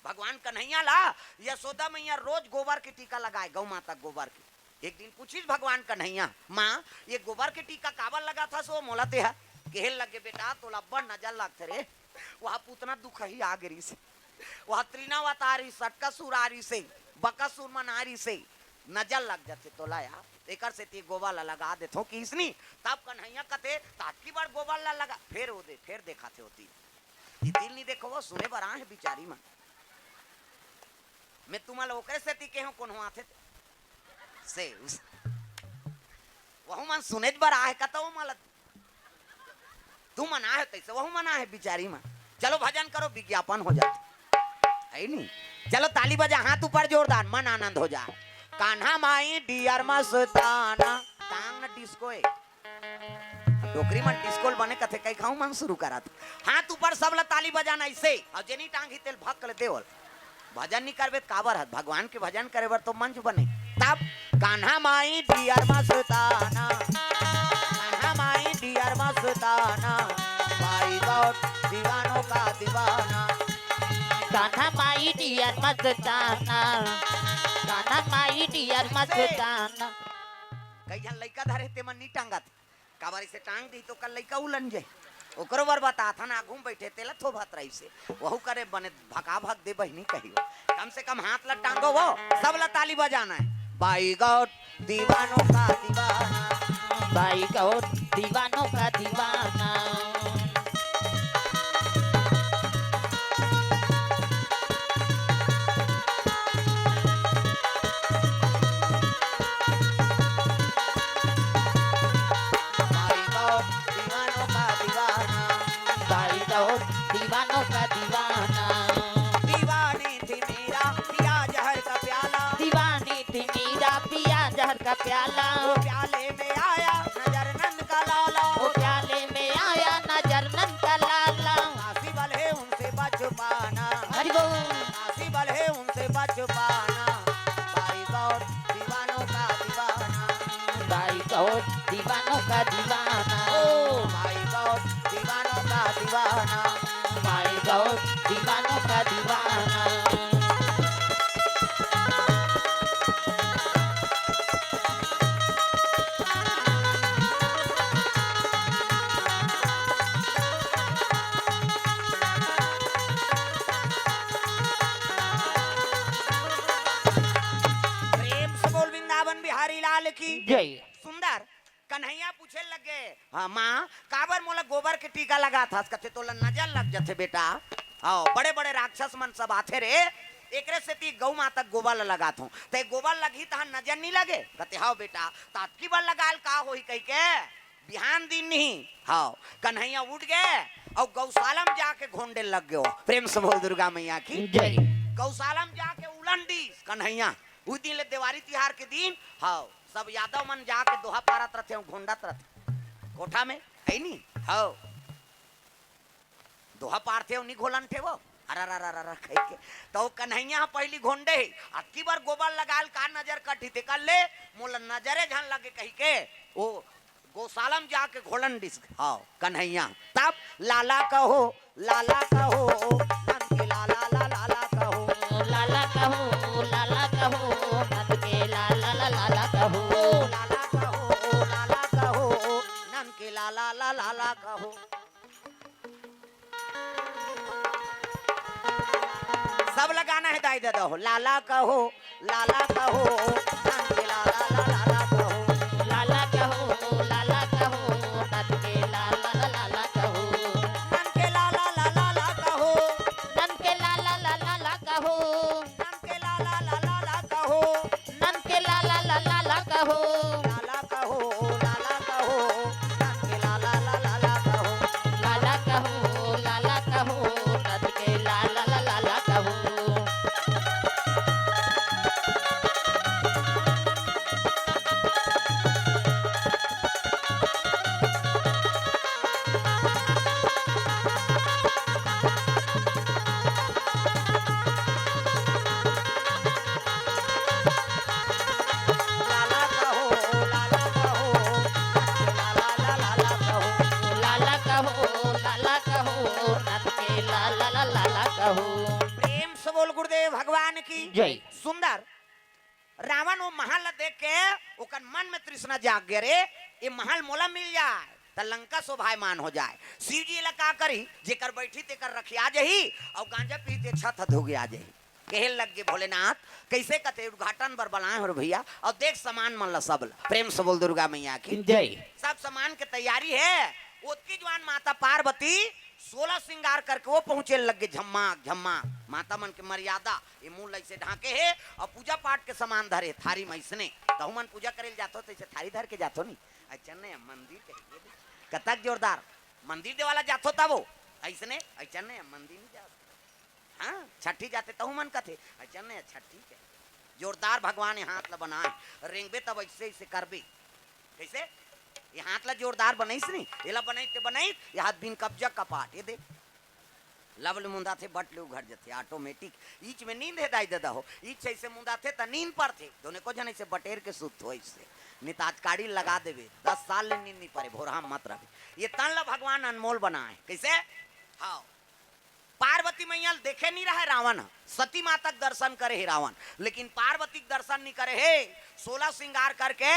भगवान कन्हैया ला यशोदा मैया रोज गोबर के टीका लगाए गौ माता गोबर की। एक दिन पूछिस भगवान कन्हैया माँ ये गोबर के टीका काबर लगा था सो मोलते है कहल लगे बेटा तो लब्बड़ नजर लगते रे वहाँ पूतना दुख ही आ गिरी से वहाँ त्रिनावतारी सटकासुर आरी से बकासुर मनारी से नजर लग जाते तो लाया एकर से ती गोबर ला लगा देते हो किसनी तब कन्हैया कते ताकी बार गोबर ला लगा फिर वो दे फिर देखाते होती ये दिल नहीं देखो वो सुने बरा है बिचारी मां मैं तुम्हारा ओकरे से ती के हो कौन हुआ थे से उस वहु मन सुने बरा है कतो मालत तू मना है तैसे वहु मना है बिचारी मां। चलो भजन करो विज्ञापन हो जाते है नहीं। चलो ताली बजा हाथ ऊपर जोरदार मन आनंद हो जाए। कान्हा माई डियर मस्ताना टांग न डिस्को है डोकरी मन डिस्को बने कथे कई खाऊं मन शुरू करा था हाथ ऊपर सब ला ताली बजाना ऐसे और जेनी टांग ही तेल भक ले देवल भजन नहीं करबे काबर है भगवान के भजन करे बर तो मंच बने तब कान्हा माई डियर मस्ताना कान्हा माई डियर मस्ताना भाई गौट दीवानों का दीवाना कान्हा माई डियर मस्ताना कान्हा माई डियर मस्ताना। कई जन लइका धरे ते मन नहीं टांगत काबारी से टांग दी तो कल लइका उलन जाए ओकरो बार बता था ना घूम बैठे तेला थो भात रही से वहु करे बने भका भग दे बहिनी कहियो कम से कम हाथ ला टांगो वो सब ला ताली बजाना है। बाई गॉड दीवानों का दीवाना भाई गौर दीवानों का दीवाना दीवानों का दीवाना दीवानी थी मेरा पिया जहर का प्याला दीवानी थी मीरा पिया जहर का प्याला वो प्याले में आया नजर नंद का लाला वो प्याले में आया नजर नंद का लाला नासिबल है उनसे बच पाना हरि बोल नासिबल है उनसे बच पाना भाई गौर दीवानों का दीवाना भाई गौर दीवानों का दीवाना ओ भाई गौर दीवानों का दीवाना भाई गौर दीवानों का दीवाना। प्रेम से बोल वृंदावन बिहारी लाल की जय। सुंदर कन्हैया पूछे लगे हाँ माँ काबर मोला गोबर के टीका लगा था कथे तो नजर लग जाते बेटा आओ बड़े बड़े राक्षस मन सब आते रे एकरे से ती गौ माता गोबर लगा थो ते गोबर लगी तहां नजर नहीं लगे कते हाओ बेटा तात्की बार लगाल का होई कह के बिहान दिन नहीं हाओ कन्हैया उठ गए और गौशाला में जाके घोंडे लग गयो। प्रेम से बोल दुर्गा मैया की जय। गौशाला में जाके उलन दी कन्हैया उस दिन ले दिवाली तिहार के दिन हाओ सब यादव मन जाके दोहा पारत रहते घोंडत रहते कोठा में है नी हाओ दोहा पारते नहीं घोलन थे वो अरे के तो कन्हैया पहली घोंडे अक्की बार गोबर लगाल का नजर कटी थे कर ले मोला नजरे झन लगे कही के वो गौशाला में जाके घोलन डिस हाओ कन्हैया तब लाला कहो लाला कहो नंद के लाला लाला कहो लाला कहो लाला कहो नंद के लाला लाला कहो लाला कहो लाला कहो नंद के लाला लाला कहो। सब लगाना है दाई दादा हो लाला कहो नंद के लाला लाला कहो लाला कहो लाला कहो नंद के लाला लाला कहो नंद के लाला लाला कहो नंद के लाला लाला कहो नंद के लाला लाला कहो नंद के लाला लाला कहो लाला कहो नंद के लाला लाला कहो लाला कहो लाला कहो नंद के लाला लाला कहो की जय सुंदर रावण वो महल देख के ओकर मन में तृष्णा जाग गए रे ये महल मोला मिल जाए त लंका शोभायमान हो जाए। शिव जी का करी जेकर बैठी तेकर रखिया जही और गांजा पीते छत धोगे आ जही। कहे लग गए भोलेनाथ कैसे कते उद्घाटन बर बनाए हो भैया और देख सामान मन ला सब ला। प्रेम से बोल दुर्गा मैया की जय सब सामान के तैयारी है। उसकी जवान माता पार्वती 16 श्रृंगार करके वो पहुंचे लगे झम्माक झम्माक। माता मन के मर्यादा ये मुंह ऐसे ढाके है और पूजा पाठ के सामान धरे थारी में इसने तो मन पूजा करे जातो तो ऐसे थारी धर के जातो नहीं। अच्छा नहीं मंदिर कहिए कतक जोरदार मंदिर दे वाला जातो तब वो ऐसने अच्छा नहीं मंदिर नहीं जाते। हाँ छठी जाते तहु मन कथे अच्छा नहीं छठी के जोरदार भगवान ये हाथ ला बनाए रेंगबे तब ऐसे ऐसे करबे कैसे ये हाथ ला जोरदार बनाईस नहीं ये ला बनाई ये हाथ बिन कब्जा कपाट ये दे लवल मुंदा थे बटले उघर जते ऑटोमेटिक ईच में नींद है दाई दादा हो ईच ऐसे मुंदा थे त नींद पर थे दोने को जने से बटेर के सुत हो इससे निताज काड़ी लगा देवे 10 साल ले नींद नहीं पड़े भोरा मत रहे ये तन ला भगवान अनमोल बनाए कैसे हाँ पार्वती मैया देखे नहीं रहे रावण सती माता का दर्शन करे है रावण लेकिन पार्वती का दर्शन नहीं करे है। 16 श्रृंगार करके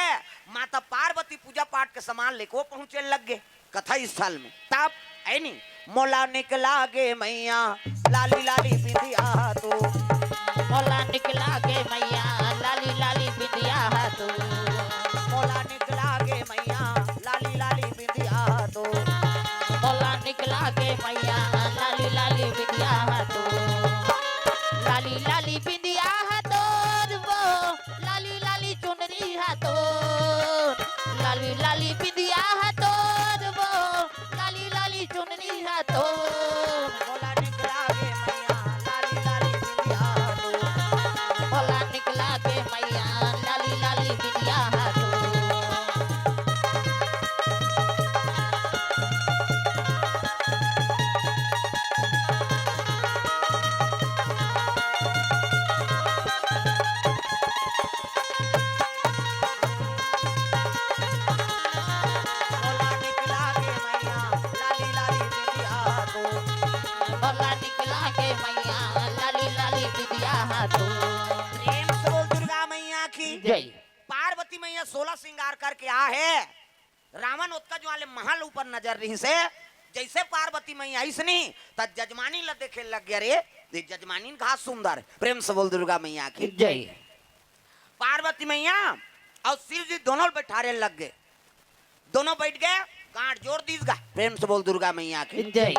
माता पार्वती पूजा पाठ के सामान लेको पहुंचे लग गए कथा स्थल में तब है नहीं मोला निकला गे मैया लाली लाली बिंदिया तो मोला निकला के मैया लाली लाली बिंदिया तो मोला निकला गे मैया लाली लाली बिंदिया तो मोला निकला के मैया लाली लाली बिंदिया तो लाली लाली बिंदिया तो वो लाली लाली चुनरी है तो लाली लाली बिंदिया तो वो लाली लाली चुनरी है तो मोला निकला गे मैया लाली लाली बिंदिया तो मोला निकला के मैया लाली लाली बिंदिया तो मोला निकला गे मैया लाली लाली बिंदिया तो मोला निकला के मैया लाली लाली बिंदिया तो प्रेम से बोल दुर्गा मैया की जय पार्वती मैया 16 श्रृंगार करके आ है रावण उत्का जो वाले महल ऊपर नजर रही से जैसे पार्वती मैया इसनी तब जजमानी ला देखे लग गया रे ये जजमानी घास सुंदर प्रेम से बोल दुर्गा मैया की जय पार्वती मैया और शिव जी दोनों बैठारे लग गए दोनों बैठ गए गांठ जोड़ दीस गा प्रेम से बोल दुर्गा मैया की जय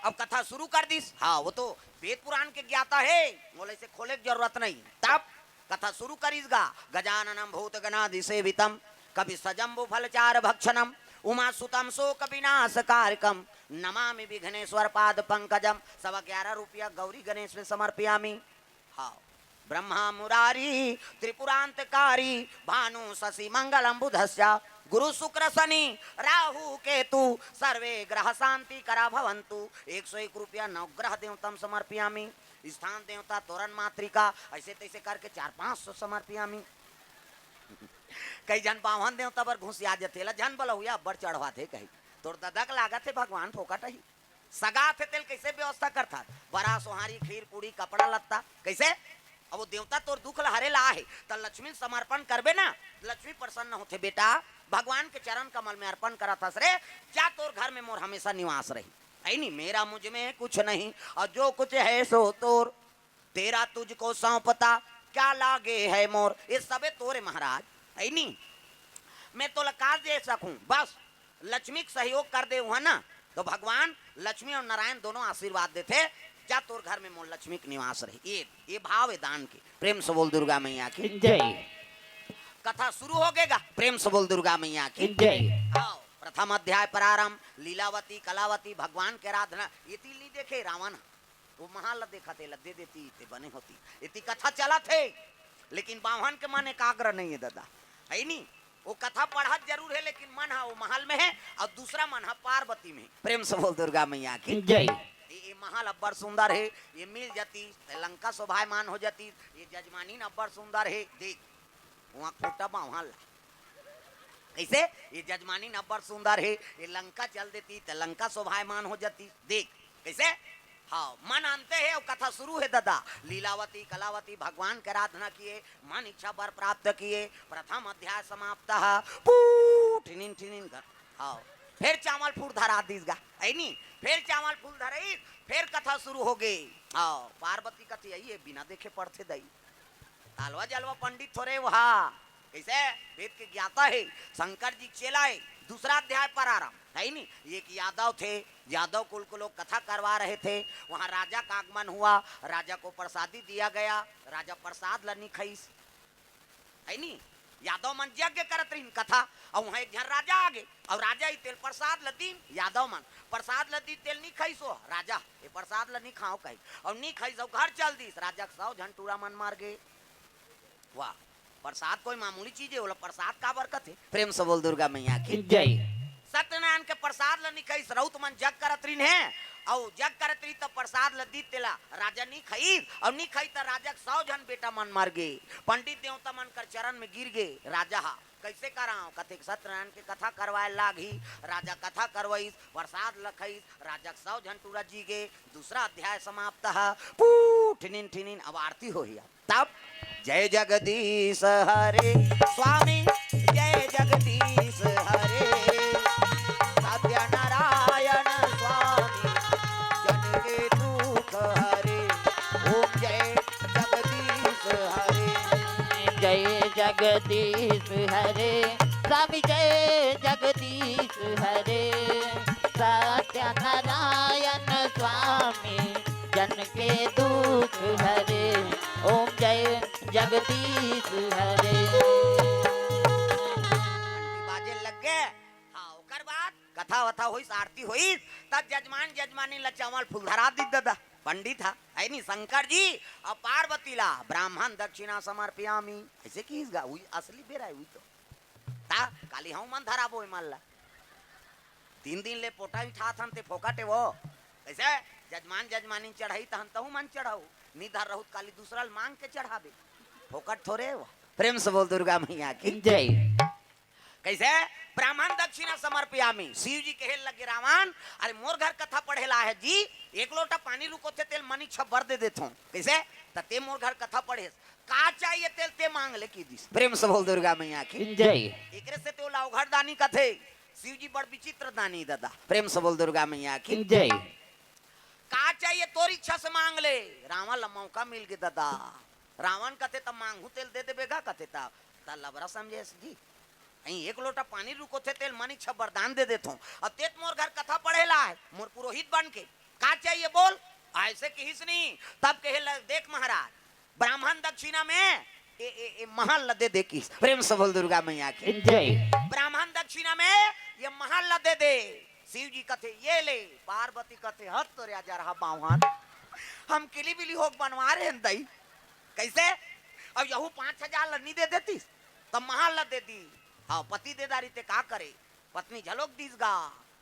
अब कथा शुरू कर दीस। हाँ वो तो वेद पुराण के ज्ञाता है बोले से खोले की जरूरत नहीं तब कथा शुरू करीसगा गजाननम भूत गणाधि सेवितम कवि सजम्बु फलचार भक्षणम उमा सुतम शोक विनाश कारकम नमामि विघ्नेश्वर पाद पंकजम 11.5 रुपया गौरी गणेश में समर्पयामि। हाँ ब्रह्मा मुरारी त्रिपुरांतकारी भानु शशि मंगलम बुधस्य गुरु शुक्र शनि राहु केतु सर्वे ग्रह शांति करा भवंतु 101 रुपया नवग्रह देवतम समर्पयामि। स्थान देवता तोरण मातृका ऐसे तैसे करके 400-500 समर्पयामि। कई जन पावन देवता पर घुसिया जतेला जन बल हुआ बड़ चढ़वा थे कही तोर ददक लागत है भगवान फोकट ही सगा थे तेल कैसे व्यवस्था करता बड़ा सोहारी खीर पूरी कपड़ा लत्ता कैसे अब वो देवता तोर दुख हरे ला है तो लक्ष्मी समर्पण करबे ना लक्ष्मी प्रसन्न होते बेटा भगवान के चरण कमल में अर्पण करा था रे जा तोर घर में मोर हमेशा निवास रही है नहीं मेरा मुझ में कुछ नहीं और जो कुछ है सो तोर तेरा तुझको सौंपता क्या लागे है मोर ये सबे तोरे महाराज है नहीं मैं तो लगा दे सकूं बस लक्ष्मी का सहयोग कर दे हुआ ना तो भगवान लक्ष्मी और नारायण दोनों आशीर्वाद देते जा तोर घर में मोर लक्ष्मी के निवास रही ये भाव है दान के प्रेम से बोल दुर्गा मैया की जय कथा शुरू हो गएगा प्रेम से बोल दुर्गा मैया की जय आओ प्रथम अध्याय प्रारंभ लीलावती कलावती भगवान के आराधना ये तीन नहीं देखे रावण वो महाल देखा थे लद्दे देती ते बने होती इतनी कथा चला थे लेकिन बावन के मन एकाग्र नहीं है दादा है नहीं वो कथा पढ़ा जरूर है लेकिन मन है वो महल में है और दूसरा मन है पार्वती में प्रेम से बोल दुर्गा मैया की जय ये महल अब्बर सुंदर है ये मिल जाती लंका शोभायमान हो जाती ये जजमानी अब्बर सुंदर है देख वहाँ खोटा बावल कैसे ये जजमानी अब्बर सुंदर है ये लंका चल देती तो लंका शोभायमान हो जाती देख कैसे हाँ मन आनते है और कथा शुरू है दादा। लीलावती कलावती भगवान की आराधना किए, मन इच्छा वर प्राप्त किए, प्रथम अध्याय समाप्त। ठिनिन ठिनिन घर। हाँ फिर चावल फूल धरा दीसगा है नी, फिर चावल फूल धराई, फिर कथा शुरू हो गई। हाँ पार्वती कथी आई है बिना देखे पढ़ते दई, तालवा जलवा पंडित थोड़े वहा कैसे वेद के ज्ञाता है, शंकर जी चेला है। दूसरा अध्याय पर आ रहा है नी, एक यादव थे, यादव कुल को लोग कथा करवा रहे थे, वहां राजा का आगमन हुआ, राजा को प्रसादी दिया गया, राजा प्रसाद लनी खईस है नी, यादव मन यज्ञ करत रही कथा, और वहां एक जन राजा आ गए और राजा ही तेल प्रसाद लदीन, यादव मन प्रसाद लदी तेल नहीं खाई सो राजा ये प्रसाद ल नहीं खाओ कही और नहीं खाई सो घर चल दी, राजा सौ झंटूरा मन मार गए। वाह प्रसाद कोई मामूली चीज है, बोला प्रसाद का बरकत है। प्रेम से बोल दुर्गा मैया की जय। सत्यनारायण के प्रसाद ल नहीं खाई रउत मन जग करत रही है, और जग करत रही तो प्रसाद ल दी तेला राजा नहीं खाई, और नहीं खाई तो राजा 100 जन बेटा मन मर गए, पंडित देवता मन कर चरण में गिर गए। राजा हा कैसे कराओ कथे सत्यनारायण के कथा करवाए लागी, राजा कथा करवाई प्रसाद लखई, राजा 100 जन टूरा जी गए। दूसरा अध्याय समाप्त है। ठिनिन ठिनिन अब आरती हो ही तब जय जगदीश हरे स्वामी, जय जगदीश हरे सत्यनारायण स्वामी, जन के दुख हरे। ओम जय जगदीश हरे, जय जगदीश हरे स्वामी, जय जगदीश हरे सत्यनारायण स्वामी, जन के दुख हरे। ओम जय जगदीश हरे। बाजे लग गए। हाँ ओकर बाद कथा वथा हुई, आरती हुई, तब जजमान जजमानी ला चावल फूल धरा दी दादा, पंडित था है नी शंकर जी और पार्वती ला ब्राह्मण दक्षिणा समर्पयामी, ऐसे कीसगा हुई असली बेरा हुई तो ता काली हूं मन धरा बोई मल्ला 3 दिन ले पोटा भी था थन ते फोकाटे वो ऐसे जजमान जजमानी चढ़ाई तहन तहु मन चढ़ाऊ नी धर रहू काली दूसरा मांग के चढ़ाबे फोकट थोड़े वो। प्रेम से बोल दुर्गा मैया की जय। कैसे ब्राह्मण दक्षिणा समर्पयामी, शिव जी कहे लगे रावण अरे मोर घर कथा पढ़ेला है जी, 1 लोटा पानी रुको थे तेल मनी छब्बर दे देता हूँ कैसे ते मोर घर कथा पढ़े का चाहिए तेल ते मांग ले की दिस। प्रेम से बोल दुर्गा मैया की जय। एकरे से तो लाउघर दानी कथे, शिव जी बड़ विचित्र दानी दादा। प्रेम से बोल दुर्गा मैया की जय। का चाहिए तोर इच्छा से मांग ले। रावण ला मौका मिल गया दादा, रावण कथे तब मांगू तेल दे देबेगा कथे ता लबरा समझे जी, 1 लोटा पानी रुको थे तेल मनी छब्बर दान दे देता हूँ। अब तेत मोर घर कथा पढ़ेला है मोर पुरोहित बन के का चाहिए बोल, ऐसे कहिस नहीं। तब कहे देख महाराज ब्राह्मण दक्षिणा में महल दे दे किस। प्रेम से बोल दुर्गा मैया की जय। ब्राह्मण दक्षिणा में ये महल दे दे। शिव जी कथे ये ले, पार्वती कथे हद तो राजा रहा बावन हम किली बिली होक बनवा रहे हैं दई कैसे, अब यहू 5000 लन्नी दे देती तब महल दे दी। हाँ पति दे दारी ते का करे, पत्नी झलोक दीस गा।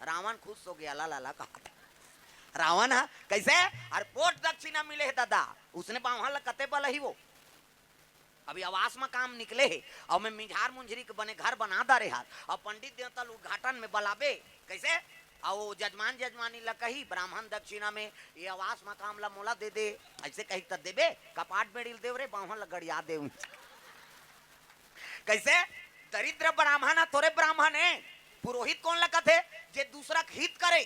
रावण खुश हो गया ला ला ला कहा रावण है कैसे अरे पोट दक्षिणा मिले है दादा, उसने बावहल कते बल ही वो अभी आवास में काम निकले है और मैं मिझार मुंझरी के बने घर बना दा रहे हाथ और पंडित देवता उद्घाटन में बलाबे कैसे और जजमान जजमानी ला कही ब्राह्मण दक्षिणा में ये आवास में काम ला मोला दे दे, ऐसे कही तब देबे कपाट बेड़िल देव रे बावहल गड़िया दे कैसे दरिद्र ब्राह्मण है थोड़े ब्राह्मण है। पुरोहित कौन लगा थे जे दूसरा हित करे,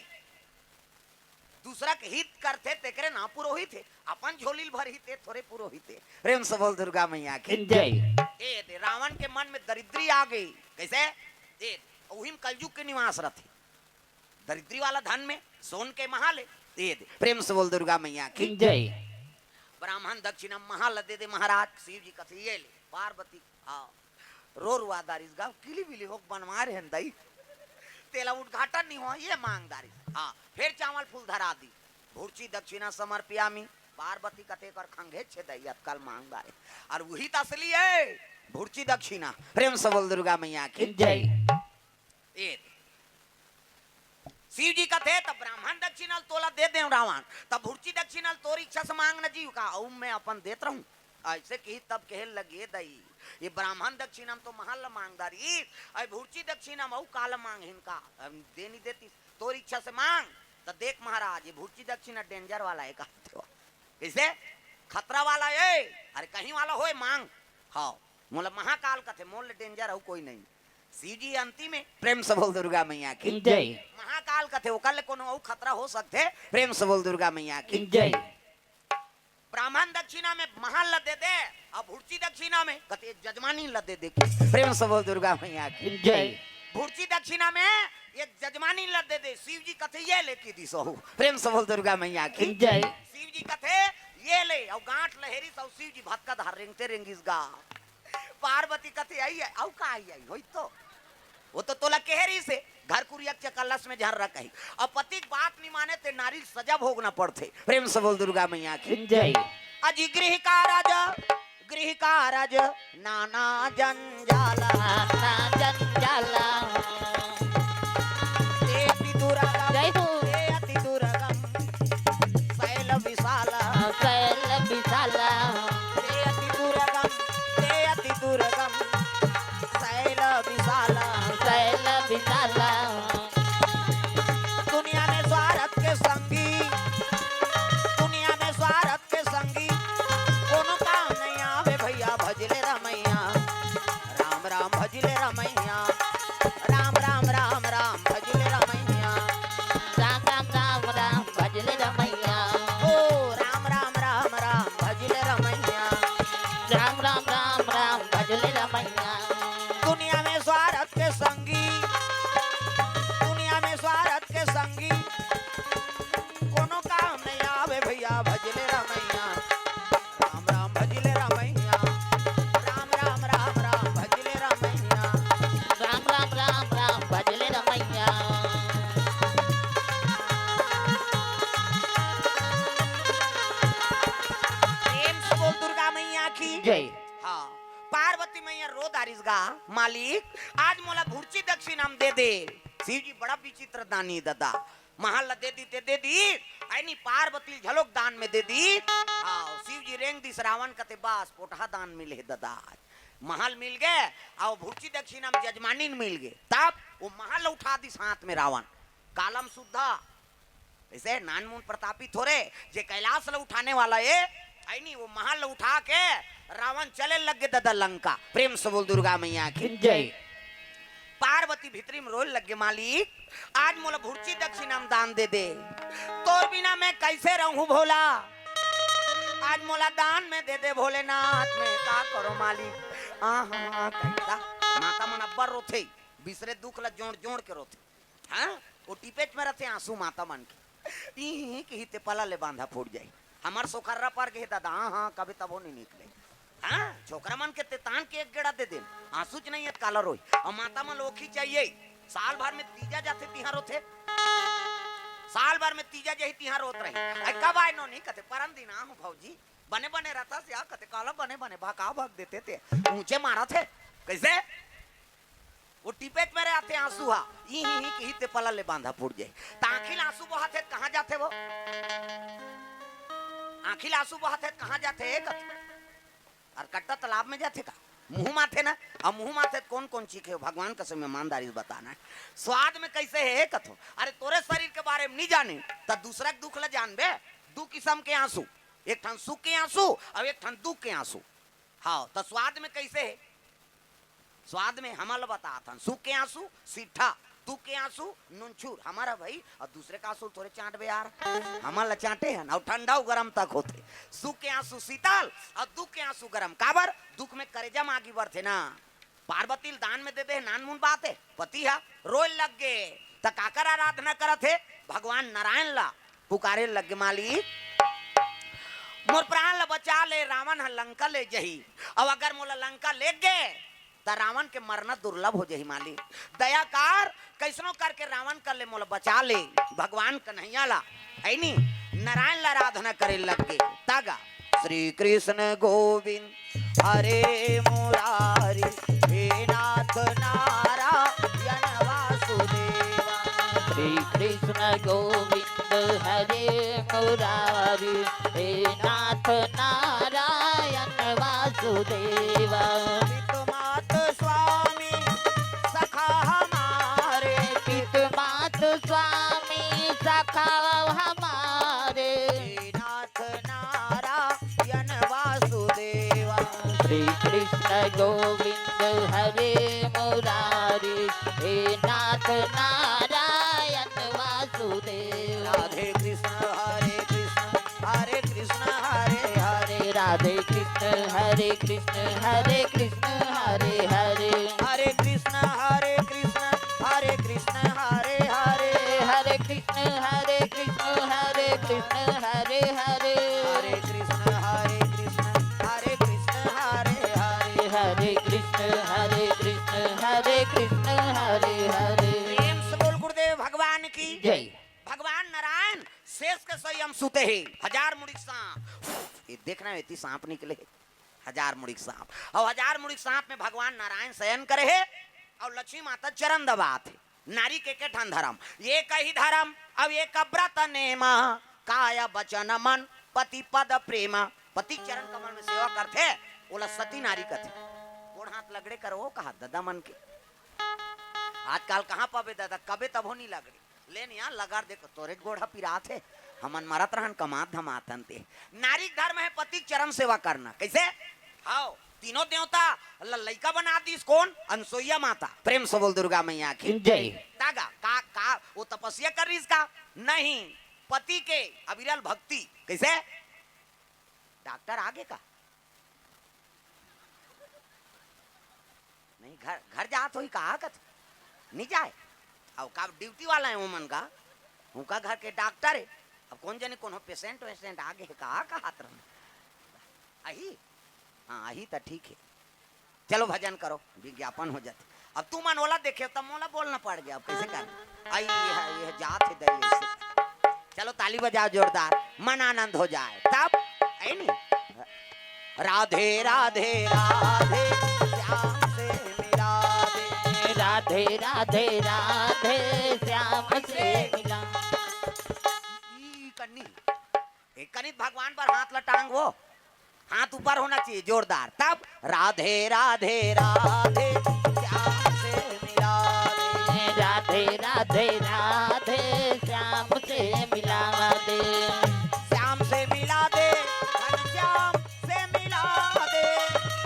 दूसरा के हित करते तेकरे ना पुरोहित है, अपन झोलील भर हित है थोड़े पुरोहित है। प्रेम से बोल दुर्गा मैया की जय। ए रावण के मन में दरिद्री आ गई कैसे ए उहिम कलयुग के निवास रहते दरिद्री वाला धन में सोन के महाल है। प्रेम से बोल दुर्गा मैया की जय। ब्राह्मण दक्षिणा महाल दे दे महाराज। शिव जी कथे ये ले पार्वती हाँ रो रुआदारी गाँव किली बिली होक बनवा रहे हैं दई तेला उद्घाटन नहीं हुआ ये मांगदारी। हाँ फिर चावल फूल धरा दी, भूर्ची दक्षिणा समर्पयामी, पार्वती कथे कर खंगे छे दैयत कल मांगदारी और वही तो असली है भूर्ची दक्षिणा। प्रेम से बोल दुर्गा मैया की जय। शिव जी कथे तब ब्राह्मण दक्षिणा तोला दे दे रावण, तब भूर्ची दक्षिणा तोरी इच्छा से मांग न जीव का औ मैं अपन देत रहूं ऐसे की तब कहे लगे दई ये ब्राह्मण दक्षिणा तो महल मांगदारी भूर्ची दक्षिणा मऊ काल मांग हिनका दे नहीं देती तोर इच्छा से मांग। तो देख महाराज ये भूची दक्षिणा डेंजर वाला है कहते हो कैसे खतरा वाला है अरे कहीं वाला होए मांग हाँ मोला महाकाल का थे मोल डेंजर हो कोई नहीं शिव जी अंतिम में प्रेम से बोल दुर्गा मैया की जय महाकाल का थे ओकर ले कोनो खतरा हो सकते प्रेम से बोल दुर्गा मैया की जय ब्राह्मण दक्षिणा में महाल ल दे दे अब भुर्ची दक्षिणा में कहते जजमानी ल दे दे प्रेम से बोल दुर्गा मैया की जय भुर्ची दक्षिणा में एक जजमानी ल दे दे शिव जी कथे ये लेके दी सो प्रेम से बोल दुर्गा मैया की जय शिव जी कथे ये ले और गांठ लहेरी सब शिव जी भक्का धार रेंगते रेंगिस गा पार्वती कथे आई है औ का आई होई तो वो तो तोला केहरी से घर कुरियक चकलस में झर रखी और पति बात नहीं माने ते नारी सजा भोगना पड़ते प्रेम से बोल दुर्गा मैया की जय अजी गृह कारज नाना जंजाला नाना जंजाला ते अति दुर्गम जय हो ते अति दुर्गम शैल विशाला शैल विशाला ते अति दुर्गम शैल विशाला शैल विशाला दुनिया में स्वार्थ के संगी दुनिया में स्वार्थ के संगी कोनो काम नहीं आवे भैया भजले रमैया राम राम भजले रमैया राम राम राम राम भजले रमैया राम राम राम राम भजले रमैया ओ राम राम राम राम भजले रमैया राम राम राम राम भजले रमैया दुनिया में स्वार्थ के संगी दुनिया में स्वार्थ के संगी कोनो काम नहीं आवे भैया भजले रमैया राम राम भजले रमैया राम राम राम राम भजले रमैया राम राम राम राम भजले रमैया प्रेम से बोल दुर्गा मैया की जय हाँ पार्वती मैया रो दारिस गा मालिक आज मोला भुर्ची दक्षिण हम दे दे शिव जी बड़ा विचित्र दानी दादा महल दे दी ते दे दी ऐनी पार्वती झलोक दान में दे दी आओ शिव जी रेंग दिस रावण कते बास पोठा दान मिले दादा महल मिल गए आओ भुर्ची दक्षिणा में जजमानी मिल गए तब वो महल उठा दिस हाथ में रावण कालम सुद्धा ऐसे नानमुन प्रतापी थोड़े जे कैलाश ल उठाने वाला है ऐनी वो महल उठा के रावण चले लग गए दादा लंका प्रेम से बोल दुर्गा मैया की जय पार्वती भीतरी में रोल लग गए मालिक आज मोला भुर्ची दक्षिणा में दान दे दे तोर बिना मैं कैसे रहूं भोला आज मोला दान में दे दे भोलेनाथ में का करो मालिक कहता माता मन अब्बर रोथे बिसरे दुख ला जोड़ जोड़ के रोथे हाँ वो टिपेच में रहते आंसू माता मन के ही ते पला ले बांधा फूट जाए हमार सोखर्रा पर के दादा हाँ कभी तब नहीं निकले हाँ छोकरा मन के तान के एक गेड़ा दे दे आंसू च नहीं है काला रोई और माता मन लोखी चाहिए साल भर में तीजा जाते तिहार होते साल भर में तीजा जही तिहार होत रहे कब आए नो नहीं कहते परम दिन हूँ भौजी बने बने रहता से कहते काला बने बने भागा भाग देते थे ऊंचे मारा थे कैसे वो टिपेट में आते आंसू हा ही ते पला ले बांधा फूट जाए आखिल आंसू बहाते कहाँ जाते वो आखिल आंसू बहाते कहाँ जाते और कट्टा तालाब में जाते का मुंह माथे ना अब मुंह माथे कौन कौन चीखे भगवान का समय ईमानदारी से बताना स्वाद में कैसे है कथो अरे तोरे शरीर के बारे में नहीं जाने तो दूसरा के दुख ला जान बे दू किस्म के आंसू एक ठन सुख के आंसू और एक ठन दुख के आंसू हाँ तो स्वाद में कैसे है स्वाद में हमारा बता था सुख के आंसू सीठा दुख के आंसू नुनछूर हमारा भाई और दूसरे का आंसू थोड़े चाट बे यार हमारा चाटे हैं और ठंडा गरम तक होते सुख के आंसू शीतल और दुख के आंसू गरम काबर दुख में करेजा मागी बढ़ते ना पार्वती दान में दे दे नानमुन बात है पति है रोए लग गए तो काकर आराधना करत है भगवान नारायण ला पुकारे लग गए मालिक मोर प्राण ला बचा ले रावण लंका ले जही अब अगर मोला लंका ले गए तो रावण के मरना दुर्लभ हो जाही मालिक दयाकार कैसनो करके रावण कर ले मोला बचा ले भगवान कन्हैया ला है नी नारायण ला आराधना करे लग गए तागा श्री कृष्ण गोविंद हरे मुरारी हे नाथ नारायण वासुदेवा श्री कृष्ण गोविंद हरे मुरारी हे नाथ नारायण वासुदेवा पितुमात स्वामी सखा हमारे पितुमात स्वामी सखा हरे कृष्ण गोविंद हरे मुरारी, हे नाथ नारायण वासुदेव। राधे कृष्ण हरे कृष्ण हरे कृष्ण हरे हरे, राधे कृष्ण हरे कृष्ण हरे कृष्ण हरे हरे, हरे कृष्ण हरे कृष्ण हरे कृष्ण हरे हरे, हरे कृष्ण हरे कृष्ण हरे कृष्ण हरे हरे, हरे कृष्ण हरे कृष्ण हरे कृष्ण हरे हरे, हरे कृष्ण हरे कृष्ण हरे कृष्ण हरे हरे। प्रेम से बोल गुरुदेव भगवान की जय। भगवान नारायण शेष के संयम सुते ही हजार मुड़िक सांप, ये देखना है सांप निकले हजार मुड़िक सांप, और हजार मुड़िक सांप में भगवान नारायण शयन करे है और लक्ष्मी माता चरण दबाते। नारी के ठन धर्म ये कही धर्म, अब ये व्रत नेमा, काया वचन मन पति पद प्रेमा। पति चरण कमल में सेवा करते बोला सती नारी कथे, गोड़ हाथ लगड़े करो कहा दादा मन के। आजकल कहाँ पावे दादा, कबे तब हो नहीं लगड़ी लेन यहाँ लगा देखो तोरे गोड़ा पिरात है, हमन मरत रहन कमात धमातन ते। नारी धर्म है पति चरण सेवा करना, कैसे आओ तीनों देवता लइका बना दी कौन, अनसुईया माता। प्रेम से बोल दुर्गा मैया की जय। तागा का वो तपस्या कर रही इसका नहीं, पति के अविरल भक्ति। कैसे डॉक्टर आगे का नहीं, घर जात हो कहा कथ नहीं जाए, अब का ड्यूटी वाला है उमन का, उनका घर के डॉक्टर है। अब कौन जाने कौन पेशेंट वेशेंट आगे है कहा हाथ रहना अही, हाँ अही तो ठीक है। चलो भजन करो विज्ञापन हो जाते। अब तू मन ओला देखे तब मोला बोलना पड़ गया, अब कैसे कर आई है ये जात है दई से। चलो ताली बजाओ जोरदार, मन आनंद हो जाए तब है नहीं। राधे राधे राधे श्याम से मिला दे, राधे राधे राधे श्याम से मिला। कन्नी एक कनित भगवान पर हाथ लटांग, वो हाथ ऊपर होना चाहिए जोरदार, तब राधे राधे राधे श्याम से मिला दे, राधे राधे राधे श्याम से मिला दे, श्याम से मिला दे, घनश्याम से मिला दे,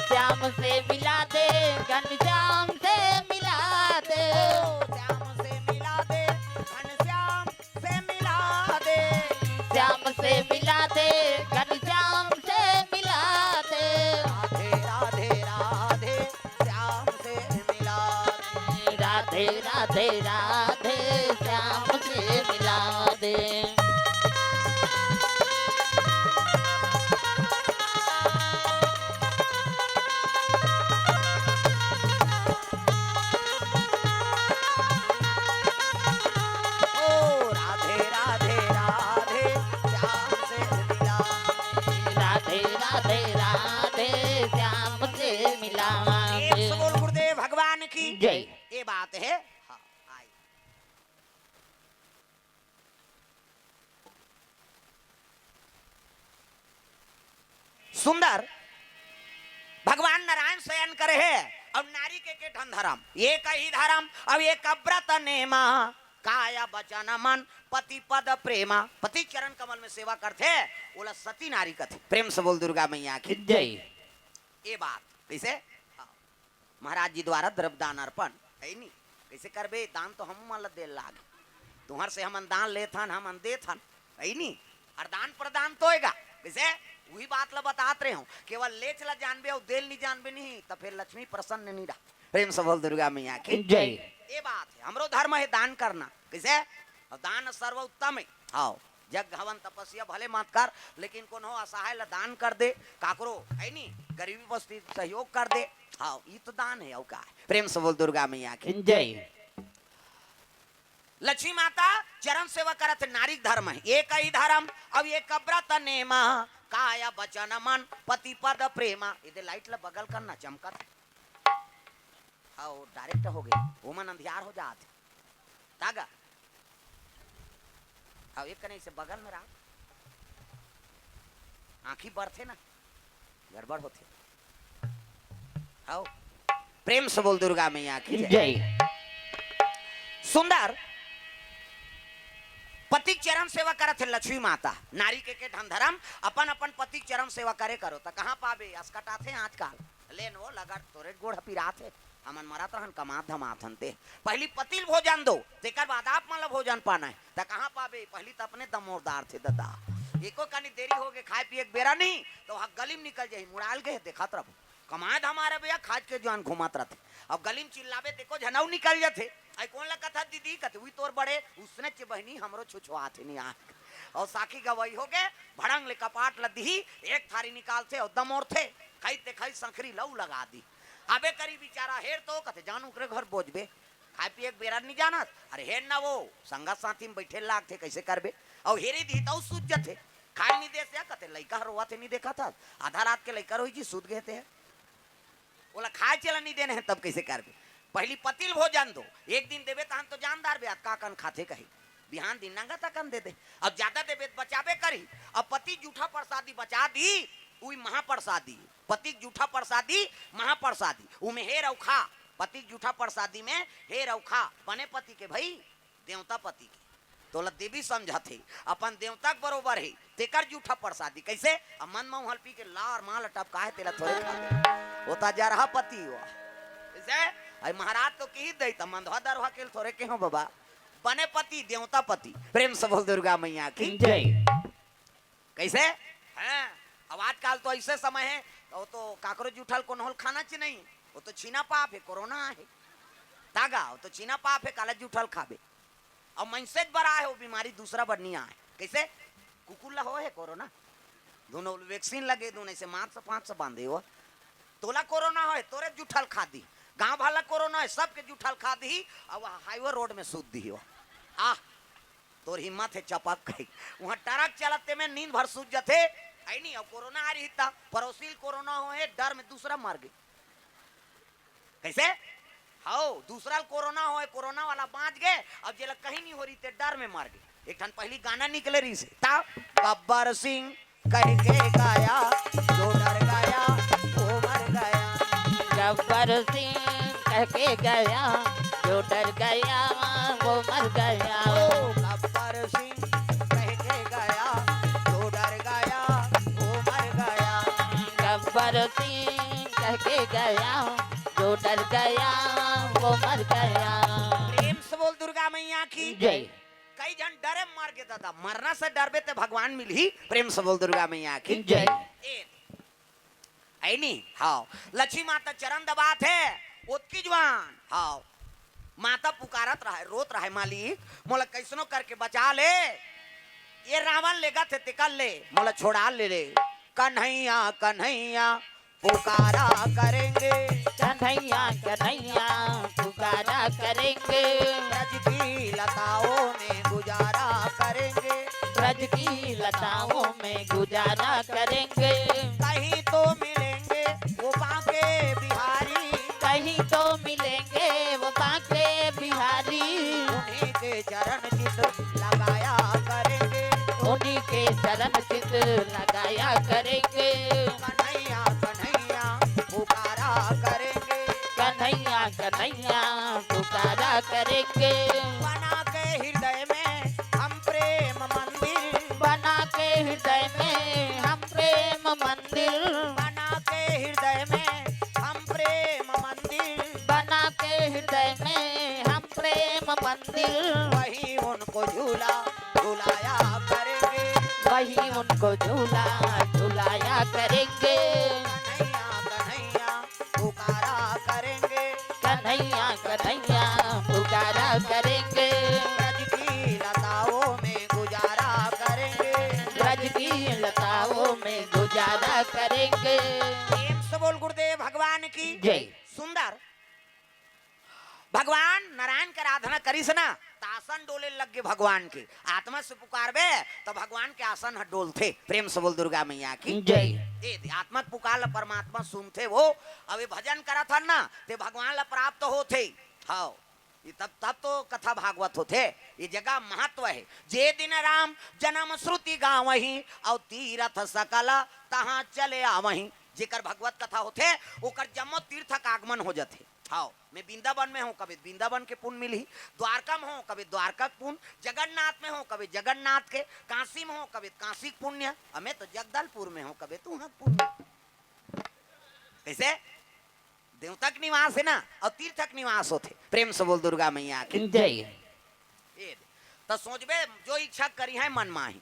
श्याम से मिला दे, घनश्याम से मिला दे, श्याम से मिला दे, घनश्याम से मिला दे, श्याम से मिला दे, घनश्याम से मिला दे, राधे राधे राधे श्याम से मिला दे, राधे राधे राधे श्याम से मिला दे। ओ राधे राधे राधे श्याम से मिला दे, राधे राधे राधे श्याम से मिला एक दे। से बोल गुरुदेव भगवान की जय। ये बात है। हाँ, आई। सुंदर भगवान नारायण शयन करे है अब नारी के ठन धर्म ये कही धर्म, अब ये व्रत नेमा, काया वचन मन पति पद प्रेमा। पति चरण कमल में सेवा करते बोला सती नारी कथे। प्रेम से बोल दुर्गा मैया की जय। ये बात कैसे हाँ। महाराज जी द्वारा द्रव्य दान अर्पण है नहीं, कैसे करबे दान तो हम मन दे लागे, तुम्हार से हमन दान लेथन हमन देथन है नहीं, और दान प्रदान तो होएगा कैसे वही बात ला बतात रहे हूँ, केवल ले चला जानबे और देल नहीं जानबे नहीं तो फिर लक्ष्मी प्रसन्न नहीं रहा। प्रेम से बोल दुर्गा मैया की जय। ये बात है, हमरो धर्म है दान करना कैसे, और दान सर्वोत्तम है। आओ जग हवन तपस्या भले मत कर, लेकिन कोनो असहाय ला दान कर दे, काकरो है नहीं गरीबी बस्ती सहयोग कर दे, आओ ये तो दान है। और का है प्रेम से बोल दुर्गा मैया की जय। लक्ष्मी माता चरण सेवा करत नारी धर्म है एक ही धर्म, अब ये व्रत नेमा, काया वचन मन पति पद प्रेमा। इधर लाइट ला बगल करना चमकत आओ डायरेक्ट हो गए वो मन अंधियार हो जाते तागा। अब एक कने से बगल में रहा, आंखी बरथे ना गड़बड़ होते। आओ प्रेम से बोल दुर्गा मैया की जय। सुंदर पति चरण सेवा करत है लक्ष्मी माता नारी के धन धर्म अपन अपन पति चरण सेवा करे करो त कहाँ पाबे अस्कटा थे आजकल लेन वो लगा तोरे गोड़ पिरात है हमन मरत रहन कमात धमात हनते पहली पतिल भोजन दो तेकर बाद आप मतलब भोजन पाना है त कहाँ पाबे पहली तो अपने दमोरदार थे दादा एको कनी देरी हो गए खाए पिए बेरा नहीं तो वहाँ गली में निकल जाही मुड़ाल गए देखत रहो कमाए हमारे भैया खाज के जवान घुमात रहते अब गली में चिल्लावे देखो झनाऊ निकल जाते आई कौन लगा था दीदी कहते हुई तोर बड़े उसने बहनी हमरो छुछुआत नहीं आ और साखी गवाई हो गए भड़ंग ले कपाट लदी एक थारी निकालते और दमोर थे खाई खाई संखरी लऊ लगा दी अबे करी बेचारा हेर तो कहते जानू करे घर बोझबे खाए पिए बेरा नहीं जानत अरे हेर ना वो संगत साथी में बैठे लाग थे कैसे करबे और हेरी दी तो सूझ जाते खाए नहीं दे कहते लड़का रोआ थे नहीं देखा था आधा रात के लड़का रोई जी सूद गए थे बोला खाए चला नहीं देने हैं तब कैसे करबे पहली पतिल भोजन दो एक दिन देवे तहन तो जानदार बे का कन खाते कही बिहान दिन नंगा तकन दे दे अब ज्यादा देवे बचावे करी अब पति जूठा प्रसादी बचा दी उई महाप्रसादी पति जूठा प्रसादी महाप्रसादी उमे हे रौखा पति जूठा प्रसादी में हे रौखा बने पति के भाई देवता पति के तोला देवी समझाते अपन देवता के बरोबर है तेकर जूठा प्रसादी कैसे अब मन में हल्पी के लार माल टपका है तेला थोड़े खा होता जा रहा पति हुआ कैसे आई महाराज तो की दे त मंधवा दरवा के थोड़े के हो बाबा बने पति देवता पति प्रेम से बोल दुर्गा मैया की जय कैसे हैं अब आजकल तो ऐसे समय है तो काकरो जूठल को नहल खाना च नहीं वो तो छीना पाप है कोरोना है तागा वो तो छीना पाप है काला जूठल खाबे अब मनसे बड़ा है वो बीमारी दूसरा बढ़निया है कैसे कुकुला हो है कोरोना दोनों वैक्सीन लगे दोनों से मार्च से 5 से बांधे हो तोला कोरोना हो तोरे जूठल खा दी गांव वाला कोरोना है सबके जूठल खा दी अब हाईवे रोड में सूद दी हो आ तोर हिम्मत है चपक गई वहां ट्रक चलते में नींद भर सूझ जाते आई नहीं अब कोरोना आ रही था पड़ोसी कोरोना हो है डर में दूसरा मर गई कैसे हाँ दूसरा कोरोना हो है कोरोना वाला बाँच गए अब जेला कहीं नहीं हो रही थे डर में मर गए एक ठन पहली गाना निकले रही से गब्बर सिंह कह के गाया जो डर गया वो मर गया गब्बर सिंह कह के गया जो डर गया वो मर गया गब्बर सिंह कह के गया जो डर गया वो मर गया गब्बर सिंह कह के गया जो डर गया वो मर गया प्रेम से बोल दुर्गा मैया की जय कई जन डरे मर गए दादा मरना से डरबे ते भगवान मिली प्रेम से बोल दुर्गा मैया की जय ऐ नहीं हाँ लक्ष्मी माता चरण दबात है ओतकी जवान हाँ माता पुकारत रहा है रोत रहा है मालिक मोला कैसनो करके बचा ले ये रावण लेगा थे तिकल ले मोला छोड़ा ले रे कन्हैया कन्हैया पुकारा करेंगे कन्हैया कन्हैया पुकारा करेंगे ब्रज की लताओं में गुजारा करेंगे ब्रज की लताओं में गुजारा करेंगे कहीं तो मिलेंगे वो बांके बिहारी कहीं तो मिलेंगे वो बांके बिहारी उन्हीं के चरण चित लगाया करेंगे उन्हीं के चरण चित लगाया करेंगे कन्हैया कन्हैया पुकारा करेंगे कन्हैया कन्हैया पुकारा करेंगे बना के हृदय में हम प्रेम मंदिर बना के हृदय में हम प्रेम मंदिर बना के हृदय में हम प्रेम मंदिर बना के हृदय में हम प्रेम मंदिर वही उनको झूला झूलाया करेंगे वही उनको झूला झूलाया करेंगे कन्हैया कन्हैया पुकारा करेंगे कन्हैया कन्हैया पुकारा करेंगे ब्रज की लताओं में गुजारा करेंगे ब्रज की लताओं में गुजारा करेंगे प्रेम से बोल गुरुदेव भगवान की जय सुंदर भगवान नारायण के आराधना करी से ना तो आसन डोले लग गए भगवान के आत्मा से पुकारबे तो भगवान के आसन हट डोलते प्रेम से बोल दुर्गा मैया की जय ए आत्मा पुकार परमात्मा सुनते वो अभी भजन करा था ना ते भगवान ला प्राप्त होते हाँ तब तब तो कथा भागवत होते ये जगह महत्व है जे दिन राम जन्म श्रुति गावही और तीरथ सकल तहाँ चले आवही जेकर भगवत कथा होते ओकर जम्मो तीर्थ का आगमन हो जाते हाँ मैं वृंदावन में हूँ, कभी वृंदावन के पुण्य मिली, द्वारका में हूँ, कभी द्वारका के पुण्य, जगन्नाथ में हूँ, कभी जगन्नाथ के, काशी में हूँ, कभी काशी के पुण्य, हमें तो जगदलपुर में हूँ, कभी तू पुण्य। कैसे देवतक निवास है ना और तीर्थक निवास होते। प्रेम से बोल दुर्गा मैया की जय। तो सोचबे जो इच्छा करी है मन माही,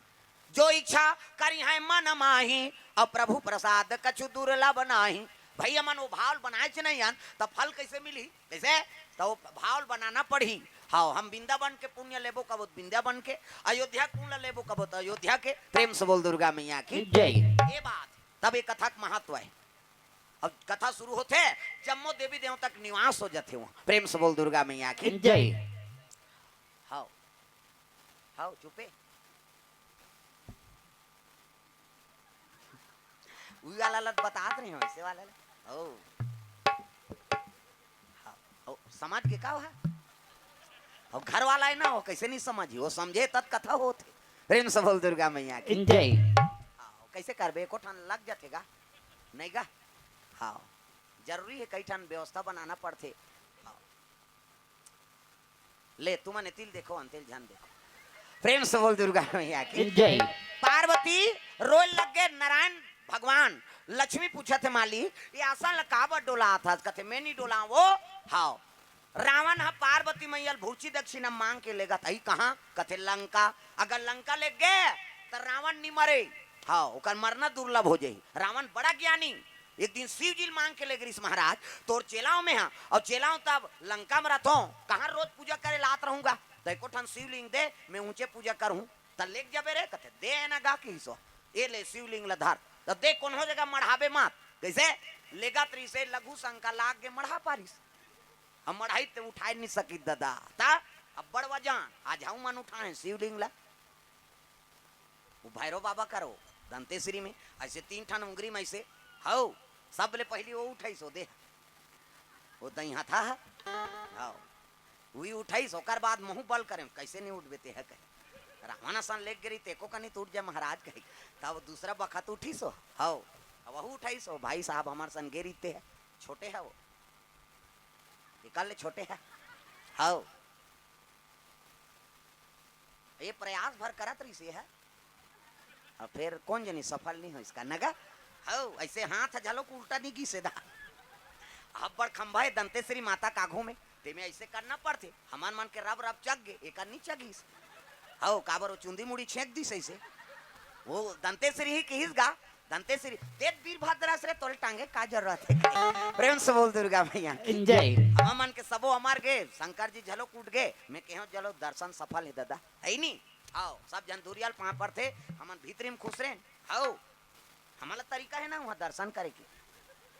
जो इच्छा करी है मन माही, और प्रभु प्रसाद कछु दुर्लभ नाही। भैया मन वो भाव बनाए च नहीं हन तो फल कैसे मिली, कैसे तो वो भाव बनाना पड़ी। हाँ हम वृंदावन के पुण्य लेबो कबो वृंदावन के, अयोध्या के पुण्य लेबो कबो तो अयोध्या के। प्रेम से बोल दुर्गा मैया की जय। ये बात तब ये कथा का महत्व है। अब कथा शुरू होते जम्मो देवी देवता तक निवास हो जाते वहाँ। प्रेम से बोल दुर्गा मैया की जय। हाँ हाँ चुपे वाला लत बता रहे हो ऐसे वाला ओ हाँ ओ समाज के का है और घर वाला है ना वो कैसे नहीं समझी, वो समझे तब कथा होते। प्रेम से बोल दुर्गा मैया की जय। हाँ कैसे करबे को ठन लग जातेगा नहीं गा। हाँ जरूरी है कई ठन व्यवस्था बनाना पड़ते। हाँ ले तुम तिल देखो अंतिल ध्यान देखो। प्रेम से बोल दुर्गा मैया की जय। पार्वती रोल लग गए, नारायण भगवान लक्ष्मी पूछा थे माली ये आसान लकावा डोला था, कहते मैं नहीं डोला वो। हाँ रावण हा पार्वती मैया भूची दक्षिणा मांग के लेगा था कहाँ, कहते लंका। अगर लंका ले गए तो रावण नहीं मरे, हाँ ओकर मरना दुर्लभ हो जाये। रावण बड़ा ज्ञानी, एक दिन शिव जी मांग के ले गरीश महाराज तोर चेलाओं में हाँ, और चेलाओं तब लंका में रहता हूँ, कहाँ रोज पूजा करे लात रहूंगा, देखो ठन शिवलिंग दे मैं ऊंचे पूजा करूँ तो लेक जाबे रे, कहते दे ना गा की सो ये ले शिवलिंग लधार तो देख कौन हो जाएगा मढ़ाबे मात, कैसे लेगा तरी से लघु शंका लाग के मढ़ा पारिस। हम मढ़ाई ते उठाए नहीं सकी दादा ता अब बड़ वजन आज हम मन उठाए शिवलिंग ला। वो भैरव बाबा करो दंतेश्वरी में ऐसे 3 ठन उंगली में ऐसे हाउ सब ले पहली वो उठाई सो दे वो दही था हाउ वही उठाई सो कर बाद मुंह बल करे कैसे नहीं उठ बेते है कहे रावण सन लेग गई तेको कनी टूट जा महाराज कही तब दूसरा बखत उठी सो हाउ वह उठाई सो भाई साहब हमारे सन गेरी ते है छोटे है वो निकाल छोटे है हाउ ये प्रयास भर करत रही से है और फिर कौन जनी सफल नहीं हो इसका नगा हाउ ऐसे हाथ झलो को उल्टा नहीं की सीधा अब बड़ खंभा है दंतेश्वरी माता काघों में ते में ऐसे करना पड़ते हमान मन के रब रब चग गए एक नहीं चगीस हाउ काबर चुंदी मुड़ी छेक दी सही से वो दंतेश्वरी ही कहिस गा दंतेश्वरी तेज वीरभद्र से तोल टांगे का जरूरत है। प्रेम से बोल दुर्गा मैया जय। हम मन के सबो अमर गए शंकर जी झलो कूट गए मैं कहो चलो दर्शन सफल है दादा है नहीं आओ सब जन दूरियाल वहां पर थे हम भीतरी में खुश रहे आओ हमारा तरीका है ना वहाँ दर्शन करे के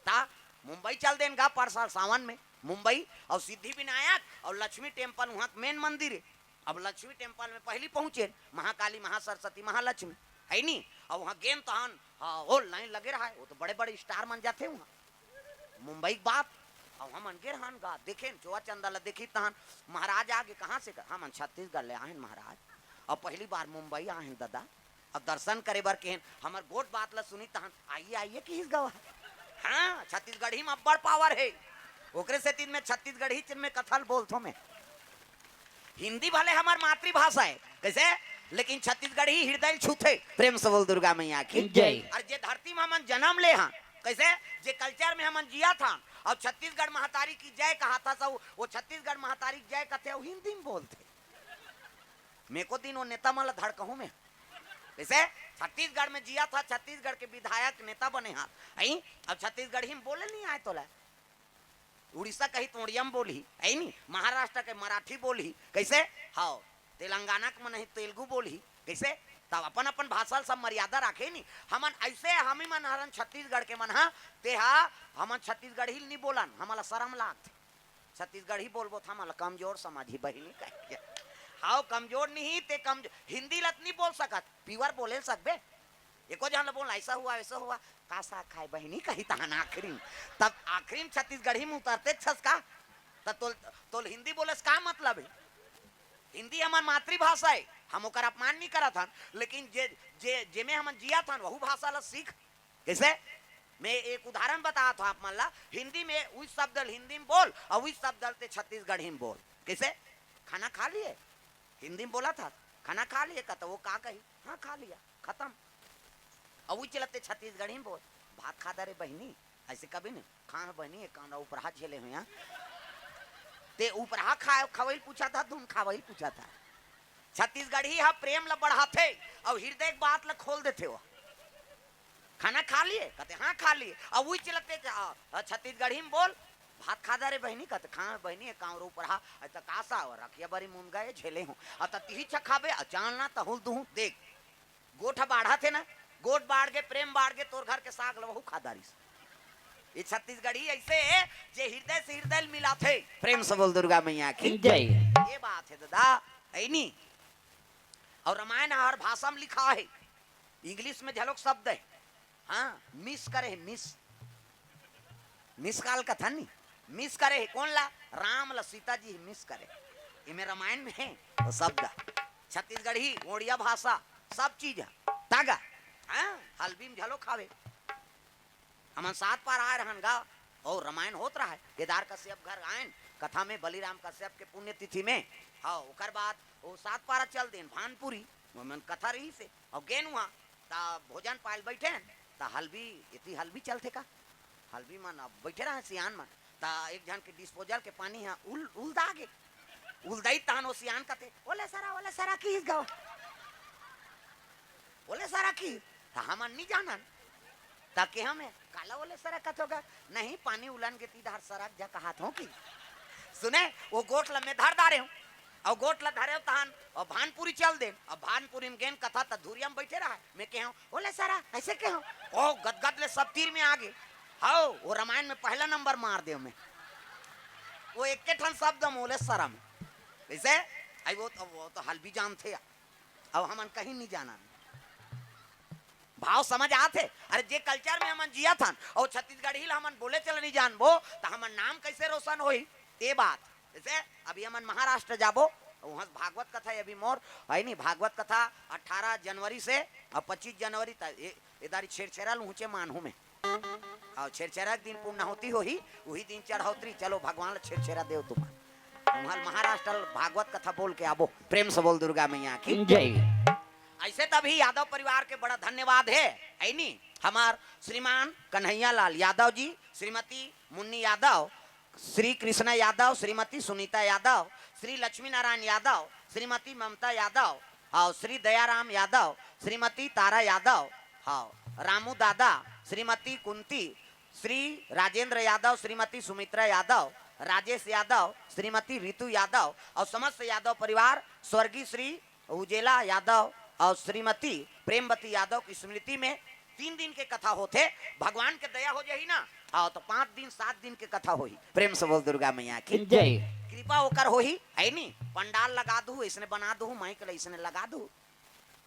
ता मुंबई चल देन गा पर साल सावन में मुंबई और सिद्धि विनायक और लक्ष्मी टेम्पल वहाँ मेन मंदिर है। अब लक्ष्मी टेम्पल में पहली पहुंचे महाकाली महासरस्वती महालक्ष्मी है नहीं और वहाँ गेम तहन हाँ वो लाइन लगे रहा है वो तो बड़े बड़े स्टार मन जाते वहाँ मुंबई की बात और हम गे रहन गा देखे चोआ चंदा देखी तहन महाराज आगे कहाँ से हम छत्तीसगढ़ ले आए महाराज और पहली बार मुंबई आए दादा अब दर्शन करे बर केहन हमार गोट बात ला सुनी तहन आइए आइए कि गवा हाँ छत्तीसगढ़ ही में बड़ पावर है ओकरे से तीन में छत्तीसगढ़ ही में कथल बोलथो में हिंदी भले हमार मातृभाषा है कैसे लेकिन छत्तीसगढ़ी हृदय छूते। प्रेम से बोल दुर्गा मैया की जय। और जे धरती में हमन जन्म ले हाँ कैसे जे कल्चर में हमन जिया था और छत्तीसगढ़ महातारी की जय कहा था सब वो छत्तीसगढ़ महातारी की जय कहते वो हिंदी में बोलते मेरे को दिन वो नेता मला धड़कहूं में कैसे छत्तीसगढ़ में जिया था छत्तीसगढ़ के विधायक नेता बने हाथ आई अब छत्तीसगढ़ी में बोले नहीं आए तो उड़ीसा कही तो उड़िया में बोली है नहीं महाराष्ट्र के मराठी बोली कैसे हाँ तेलंगाना के मन तेलुगु बोली कैसे तब अपन अपन भाषा सब मर्यादा रखे नहीं हमन ऐसे हम ही मन हरन छत्तीसगढ़ के मन ते हमन छत्तीसगढ़ी नहीं बोलन हमारा शर्म लागत छत्तीसगढ़ी बोलबो था हमारा कमजोर समाजी बहिनी कह हाँ कमजोर नहीं ते कम हिंदी लत नहीं बोल सकत प्योर बोले सकबे एको जन बोल ऐसा हुआ कासा खाए बहिनी कही तहन आखिरी तब आखिरी छत्तीसगढ़ी में उतरते छस का तब तोल हिंदी बोलस का मतलब है हिंदी हमार मातृभाषा है हम ओकर अपमान नहीं करा था लेकिन जे जे जे में हम जिया था वहू भाषा ला सीख कैसे मैं एक उदाहरण बता था आप मान ला हिंदी में उस शब्द हिंदी में बोल और उस शब्द ते छत्तीसगढ़ी में बोल। कैसे? खाना खा लिए, हिंदी में बोला था खाना खा लिए का, तो वो का कही हाँ खा लिया खत्म। और वो चलते छत्तीसगढ़ी में बोल भात खा दे रे बहनी, ऐसे कभी नहीं खा बहनी काना ऊपर हाथ झेले हुए यहाँ ते ऊपर हा खवैल पूछा था तुम खवैल पूछा था। छत्तीसगढ़ी हा प्रेम ल बढ़ाते और हृदय बात ल खोल देते हो। खाना खा लिए कहते हाँ खा लिए, और वही चलते छत्तीसगढ़ी में बोल भात खा रे बहनी कहते खा बहनी कांवर ऊपर हा कासा और रखिया बड़ी मुन गए झेले हूँ अतही छखाबे अचानना तहुल दुहू देख गोठ बाढ़ा थे ना, गोट बाढ़ के प्रेम बाढ़ के तोर घर के साग लबहू खादारी। ये छत्तीसगढ़ी ऐसे जे हृदय से हृदय मिला थे। प्रेम से बोल दुर्गा मैया की जय। ये बात है दादा ऐनी। और रामायण हर भाषा में लिखा है, इंग्लिश में झलक शब्द है हाँ मिस करे मिस काल का था नहीं मिस करे कौन ला राम ला सीता जी मिस करे इमे रामायण में है वो शब्द। छत्तीसगढ़ी ओडिया भाषा सब चीज है तागा हाँ हल्बी में झलो खावे। हम 7 पार आए रहन गा और रामायण होत रहा है। केदार कश्यप घर आयन कथा में बलिराम कश्यप के पुण्यतिथि में हाँ ओकर बाद वो 7 पारा चल देन भानपुरी मन कथा रही से और गेन हुआ ता भोजन पायल बैठे ता हल्बी इतनी हल्बी चलते का हल्बी मन अब बैठे रहे सियान में ता एक जन के डिस्पोजल के पानी है उल दागे उलदाई तान ओ सियान कते ओले सारा की गाओ ओले सारा की ता हम नहीं जानन ताकि हमें काला ओले सारा कत होगा नहीं पानी उलन के तीधार सरक जा कहा था की सुने वो गोट में धर दारे हूं और गोट धरे तहन और भानपुरी चल दे और भानपुरी में गेन कथा त धुरिया में बैठे रहा मैं कहो बोले सारा ऐसे कहो ओ गदगद ले सब तीर में आगे हाओ वो रामायण में पहला नंबर मार दे मैं वो एक के ठन शब्द मोले सारा में कैसे आई वो तो हल्बी जान थे अब हमन कहीं नहीं जाना भाव समझ आते। अरे जे कल्चर में हमन जिया था और छत्तीसगढ़ी हमन बोले चल नहीं जानबो तो हमन नाम कैसे रोशन होई ये बात। जैसे अभी हमन महाराष्ट्र जाबो वहां भागवत कथा अभी मोर है नहीं भागवत कथा 18 जनवरी से और 25 जनवरी तक इधर छेड़छेरा लूचे मानहू में और छेड़छेरा के दिन पुण्यहोती होही वही दिन चढ़ौतरी चलो भगवान छेड़छेरा देव तुम वहां महाराष्ट्र भागवत कथा बोल के आबो। प्रेम से बोल दुर्गा मैया की जय। ऐसे तभी यादव परिवार के बड़ा धन्यवाद है नहीं हमार श्रीमान कन्हैया लाल यादव जी, श्रीमती मुन्नी यादव, श्री कृष्ण यादव, श्रीमती सुनीता यादव, श्री लक्ष्मी नारायण यादव, श्रीमती ममता यादव, हाँ श्री दयाराम यादव, श्रीमती तारा यादव, हाँ रामू दादा, श्रीमती कुंती, श्री राजेंद्र यादव, श्रीमती सुमित्रा यादव, राजेश यादव, श्रीमती रितु यादव और समस्त यादव परिवार स्वर्गीय श्री उजेला यादव और श्रीमती प्रेमवती यादव की स्मृति में 3 दिन के कथा होते। भगवान के दया हो जाही ना हाँ तो 5 दिन 7 दिन के कथा होही। प्रेम से बोल दुर्गा मैया की जय। कृपा होकर होही है नी पंडाल लगा दू इसने बना दू माइक इसने लगा दू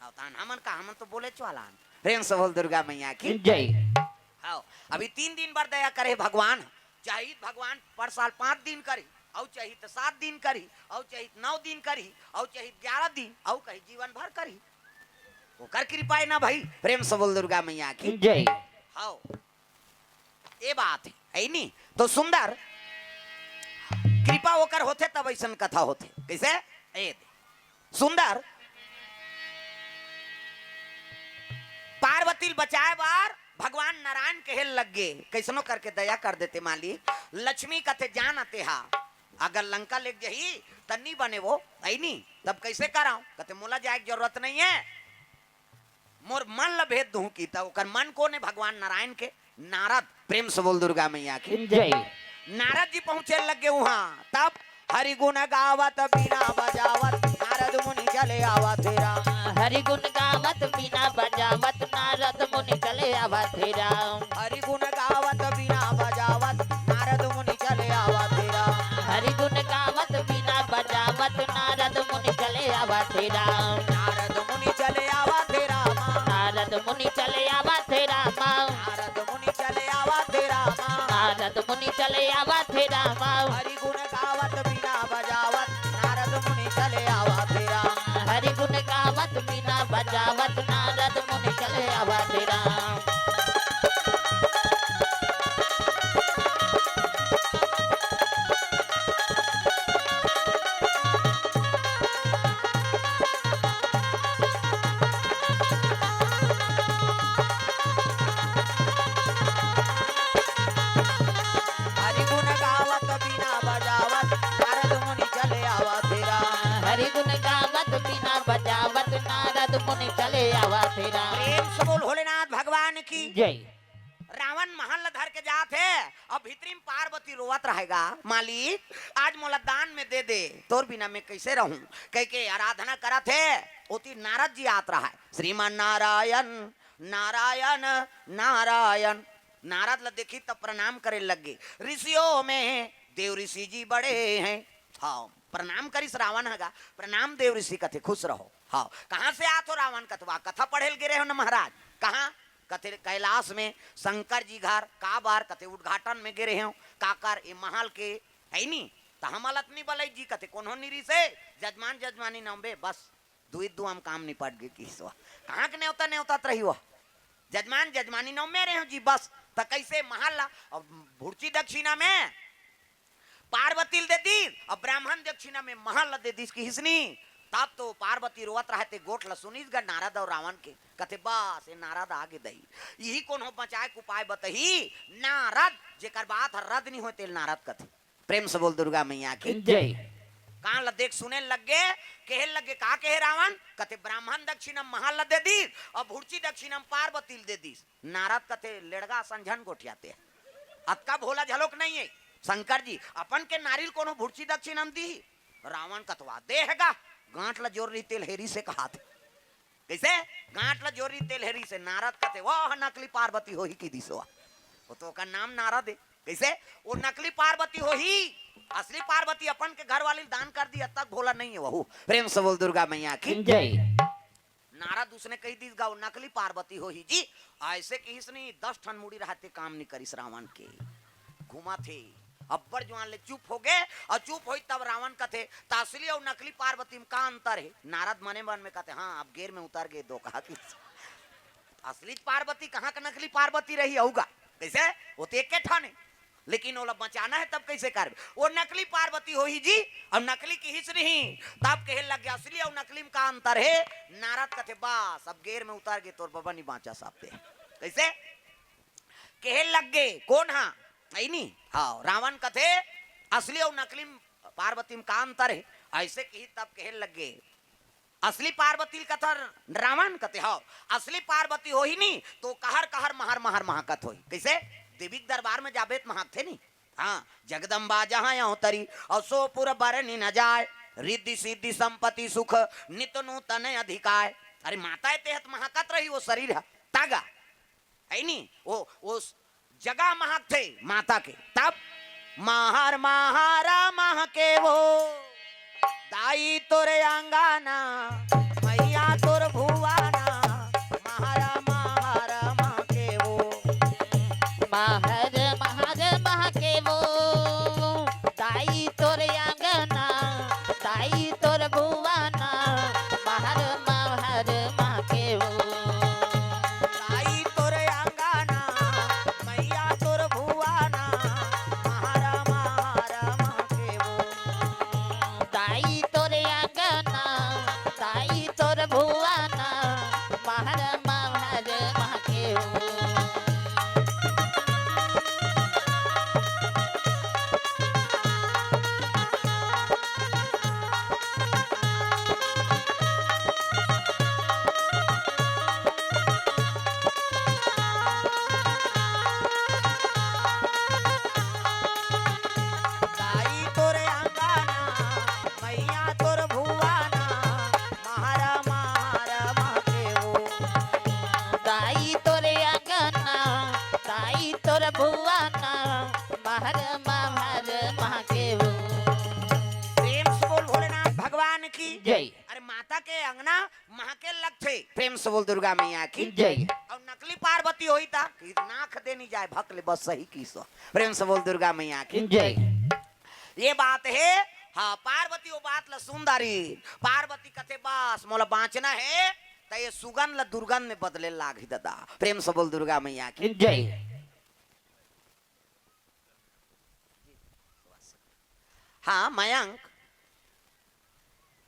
हमन का हमन तो बोले चला। प्रेम से बोल दुर्गा मैया की जय। हाँ अभी 3 दिन पर दया करे भगवान, चाहिए भगवान पर साल 5 दिन करी और चाहिए तो 7 दिन करी और चाहिए 9 दिन करी और चाहिए 11 दिन और कहीं जीवन भर करी वो कर कृपा है ना भाई। प्रेम से बोल दुर्गा मैया की जय। हाँ ये बात है नहीं तो सुंदर कृपा होकर होते तब ऐसा कथा होते कैसे ए सुंदर पार्वती बचाए बार भगवान नारायण कहे लग गए कैसनो करके दया कर देते मालिक। लक्ष्मी कथे जान आते हा अगर लंका ले जही तन्नी बने वो आई नहीं तब कैसे कराऊं कहते मोला जाए की जरूरत नहीं है मोर मन ला भेद दूं की तब मन को ने भगवान नारायण के नारद। प्रेम से बोल दुर्गा मैया की जय। नारद जी पहुंचे लगे वहां तब हरि गुण गावत बिना बजावत नारद मुनि चले आवा तेरा हरि गुण गावत बिना बजावत नारद मुनि चले आवा तेरा हरि गुण गावत बिना बजावत नारद मुनि चले आवा तेरा हरि गुण गावत बिना बजावत नारद मुनि चले आवा तेरा नारद मुनि चले आवा तेरा नारद मुनि चले आवा तेरा नारद मुनि चले आवा तेरा नारद मुनि चले आवा तेरा हरि गुण गावत बिना बजावत नारद मुनि चले आवा तेरा हरि गुण गावत बिना बजावत नारद मुनि चले आवा तेरा जय रावण महल धर के जात है और भीतरी में पार्वती रोवत रहेगा, मालिक आज मोला दान में दे दे, तोर बिना मैं कैसे रहूं। कह के आराधना करत है ओती नारद जी आत रहा है, श्रीमान नारायण नारायण नारायण। नारद ला देखी तब प्रणाम करे लगे, ऋषियों में देव ऋषि जी बड़े हैं। हाँ प्रणाम करिस रावण हगा, प्रणाम देव ऋषि कथे खुश रहो। हाँ कहाँ से आत हो रावण कथवा, कथा पढ़ेल गिरे हो न महाराज, कहाँ कथे कैलाश में शंकर जी घर का बार कथे उद्घाटन में गिरे हो काकर ये महल के है नी तो हम अलतनी बलई जी कथे कोनो निरी से जजमान जजमानी नंबे बस दुई दुआम काम निपट गए किसवा, कहाँ के नेवता नेवता रही हो जजमान जजमानी नंबे रहे हो जी बस। तो कैसे महल ला भुर्ची दक्षिणा में पार्वती दे दी और ब्राह्मण दक्षिणा में महल दे दी की हिसनी। तब तो पार्वती रोवत रहते गोठ ल सुनीस ग नारद और रावण के कथे बस ये नारद आगे दई यही कौन हो बचाए के उपाय बताही। नारद जेकर बात रद्द नहीं होते नारद कथे, प्रेम से बोल दुर्गा मैया की जय। कान ल देख सुने लगे कहे लगे का कहे रावण कथे ब्राह्मण दक्षिणम महल दे दी और भुर्ची दक्षिणम पार्वती दे दी। नारद कथे लेड़गा संझन गोठियाते अतका भोला झलोक नहीं है शंकर जी अपन के नारियल कोनो भुर्ची दक्षिणम दी। रावण कथवा देगा गांठ ला जोर रही तेलहेरी से कहा थे, कैसे गांठ ला जोर रही तेलहेरी से। नारद कहते वाह नकली पार्वती हो ही की दिसवा, वो तो का नाम नारद है, कैसे वो नकली पार्वती हो ही, असली पार्वती अपन के घर वाली दान कर दी, तक भोला नहीं है वहू। प्रेम से बोल दुर्गा मैया की जय। नारद उसने कही दी गाओ नकली पार्वती हो ही जी, ऐसे की नहीं 10 ठन मुड़ी रहते काम नहीं करिस रावण के घुमा थे। अब्बर जवान ले चुप हो गए और चुप हुई तब रावण कथे तासली और नकली पार्वती में का अंतर है। नारद मने मन में कहते हाँ अब गेर में उतर गए दो, कहा कि असली पार्वती कहाँ का नकली पार्वती रही होगा, कैसे वो तो एक के ठाने लेकिन वो बचाना है तब कैसे कर वो नकली पार्वती हो ही जी और नकली की हिस्स नहीं। तब कहे लग गया असली और नकली में का अंतर है। नारद कथे बस अब गेर में उतर गए तोर बाबा नहीं बांचा साहब, कैसे कहे लग गए कौन हाँ नहीं। हाँ रावण कथे असली और नकली पार्वती में का अंतर है, ऐसे की तब कहे लगे असली पार्वती कथा रावण कथे हाँ असली पार्वती हो ही नहीं तो कहर कहर महर महर महाकत हो, कैसे देवी दरबार में जाबे महक थे नहीं। हाँ जगदम्बा जहाँ अवतरी और सोपुर बरनी न जाए, रिद्धि सिद्धि संपत्ति सुख नित नूतन अधिकार। अरे माता तेहत महाकत रही वो शरीर तागा है नहीं, वो जगह महक थे माता के। तब महार महारा मह के वो दाई तोरे अंगाना मैया तोर भुवाना महारा महारा मह के वो महर महर मह के वो दाई तोर अंगना दाई तोर भुवाना महर महर मह के वो दाई तोर अंगाना मैया तोर भुवाना महारा महारा मह के वो दाई तोर अंगना दाई तोर भुवाना महर महर मह के वो दाई तोर अंगाना मैया तोर भुवाना महारा महारा मह के वो दाई तोर अंगना दाई तोर भुवाना महर महर मह के वो प्रेम से बोल भोलेनाथ भगवान की जय। अरे माता के अंगना महके लग थे, प्रेम से बोल दुर्गा मैया की जय। और नकली पार्वती होई था कि नाक देनी जाए भकले बस सही की सो। प्रेम से बोल दुर्गा मैया की जय। ये बात है। हाँ पार्वती वो बात ला सुंदरी पार्वती कथे बस मोला बाँचना है तो ये सुगंध ला दुर्गंध में बदले लागी दादा। प्रेम से बोल दुर्गा मैया की जय। हाँ मयंक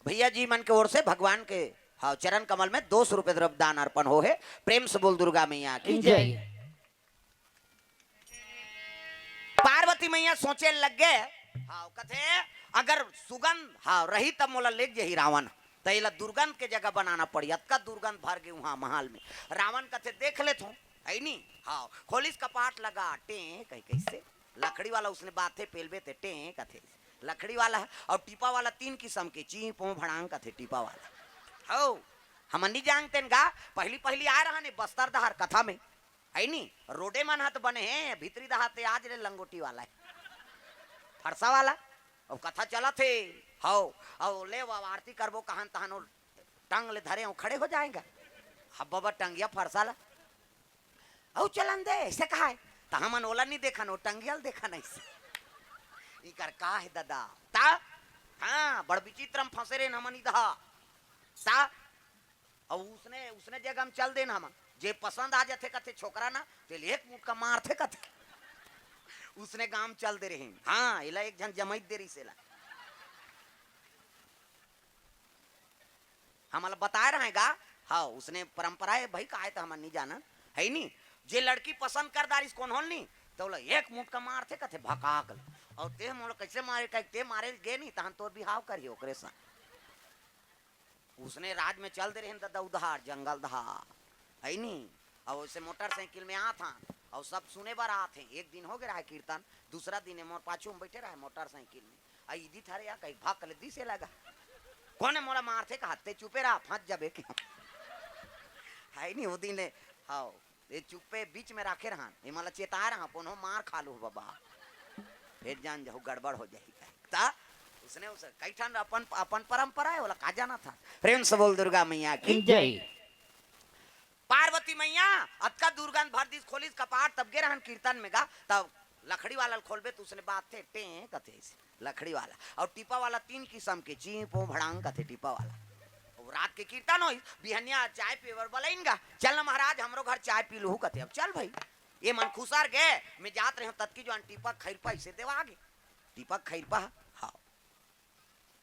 भैया जी मन के ओर से भगवान के हाँ चरण कमल में 200 रुपए द्रव्य दान अर्पण हो है। प्रेम से बोल दुर्गा मैया की जय। पार्वती मैया सोचे लग गए हाँ कथे अगर सुगंध हाँ रही तब मोला ले जही रावण तो दुर्गंध के जगह बनाना पड़ी, अतका दुर्गंध भर गई वहां महल में। रावण कथे देख ले तू है नहीं। हाँ खोलिस कपाट लगा टे कहीं कैसे लकड़ी वाला उसने बात थे पेलबे थे टे कथे लकड़ी वाला है और टीपा वाला 3 किस्म के ची पो भड़ांग कथे टीपा वाला हो हम नहीं जानते गा पहली पहली आ रहा ने बस्तर दहार कथा में है नी रोडे मन हाथ बने हैं भीतरी दहाते आज रे लंगोटी वाला है फरसा वाला और कथा चला थे हो और ले आरती करबो कहान तहान टंग ले धरे खड़े हो जाएगा अब बाबा टंगिया फरसा ला औ चलन दे ऐसे कहा है तो हमन ओला नहीं देखा नो टंगियल देखा नहीं से इकर का है दादा ता हाँ बड़ विचित्रम फंसे रे हमन इधा ता और उसने उसने जगह हम चल देना हम जे पसंद आ जाते कथे छोकरा ना ते एक मुठ का मारते कथे उसने गांव चल दे रहे हाँ इला एक जन जमैत देरी से ला हमारा बता रहा है गा हाँ उसने परंपरा है भाई का है तो हम नहीं जाना है नहीं जे लड़की पसंद कर दारिस कौन होल नहीं तो बोला एक मुठ का मार थे कथे भकाक और ते मोड़ कैसे मारे कह ते मारे गे नहीं तहन तोर बिहाव करियो ओकरे सा उसने राज में चल दे रहे दादा उधार जंगल दहार है नहीं और उसे मोटरसाइकिल में आ था और सब सुने बार आते एक दिन हो गया है कीर्तन दूसरा दिन मोर पाछू में बैठे रहा मोटरसाइकिल में आई दी थारे या कहीं भाग कर दी से लगा कौन मोला मार थे कहते चुपे रहा फंस जाबे के है नहीं वो दिन हाँ ये चुप्पे बीच में रखे रहा ये मला चेता रहा पुनः मार खा लो बाबा फिर जान जाओ गड़बड़ हो जाएगा उसने उसे कई ठन अपन अपन परंपरा है बोला का जाना था प्रेम से बोल दुर्गा मैया की जय पार्वती मैया अतका दुर्गंध भर दी खोलिस कपाट तब गे रहन कीर्तन में गा तब लकड़ी वाला खोलबे तो उसने बात थे टे कथे लकड़ी वाला और टीपा वाला 3 किस्म के चीपो भड़ांग कथे टीपा वाला और रात के कीर्तन हो बिहनिया चाय पीवर बोलेंगा चल ना महाराज हमरो घर चाय पी लू कथे अब चल भाई ये मन खुसार गए मैं जात रहे तत्की जो टीपा खैरपा इसे देवा आगे टीपा खैरपा हाँ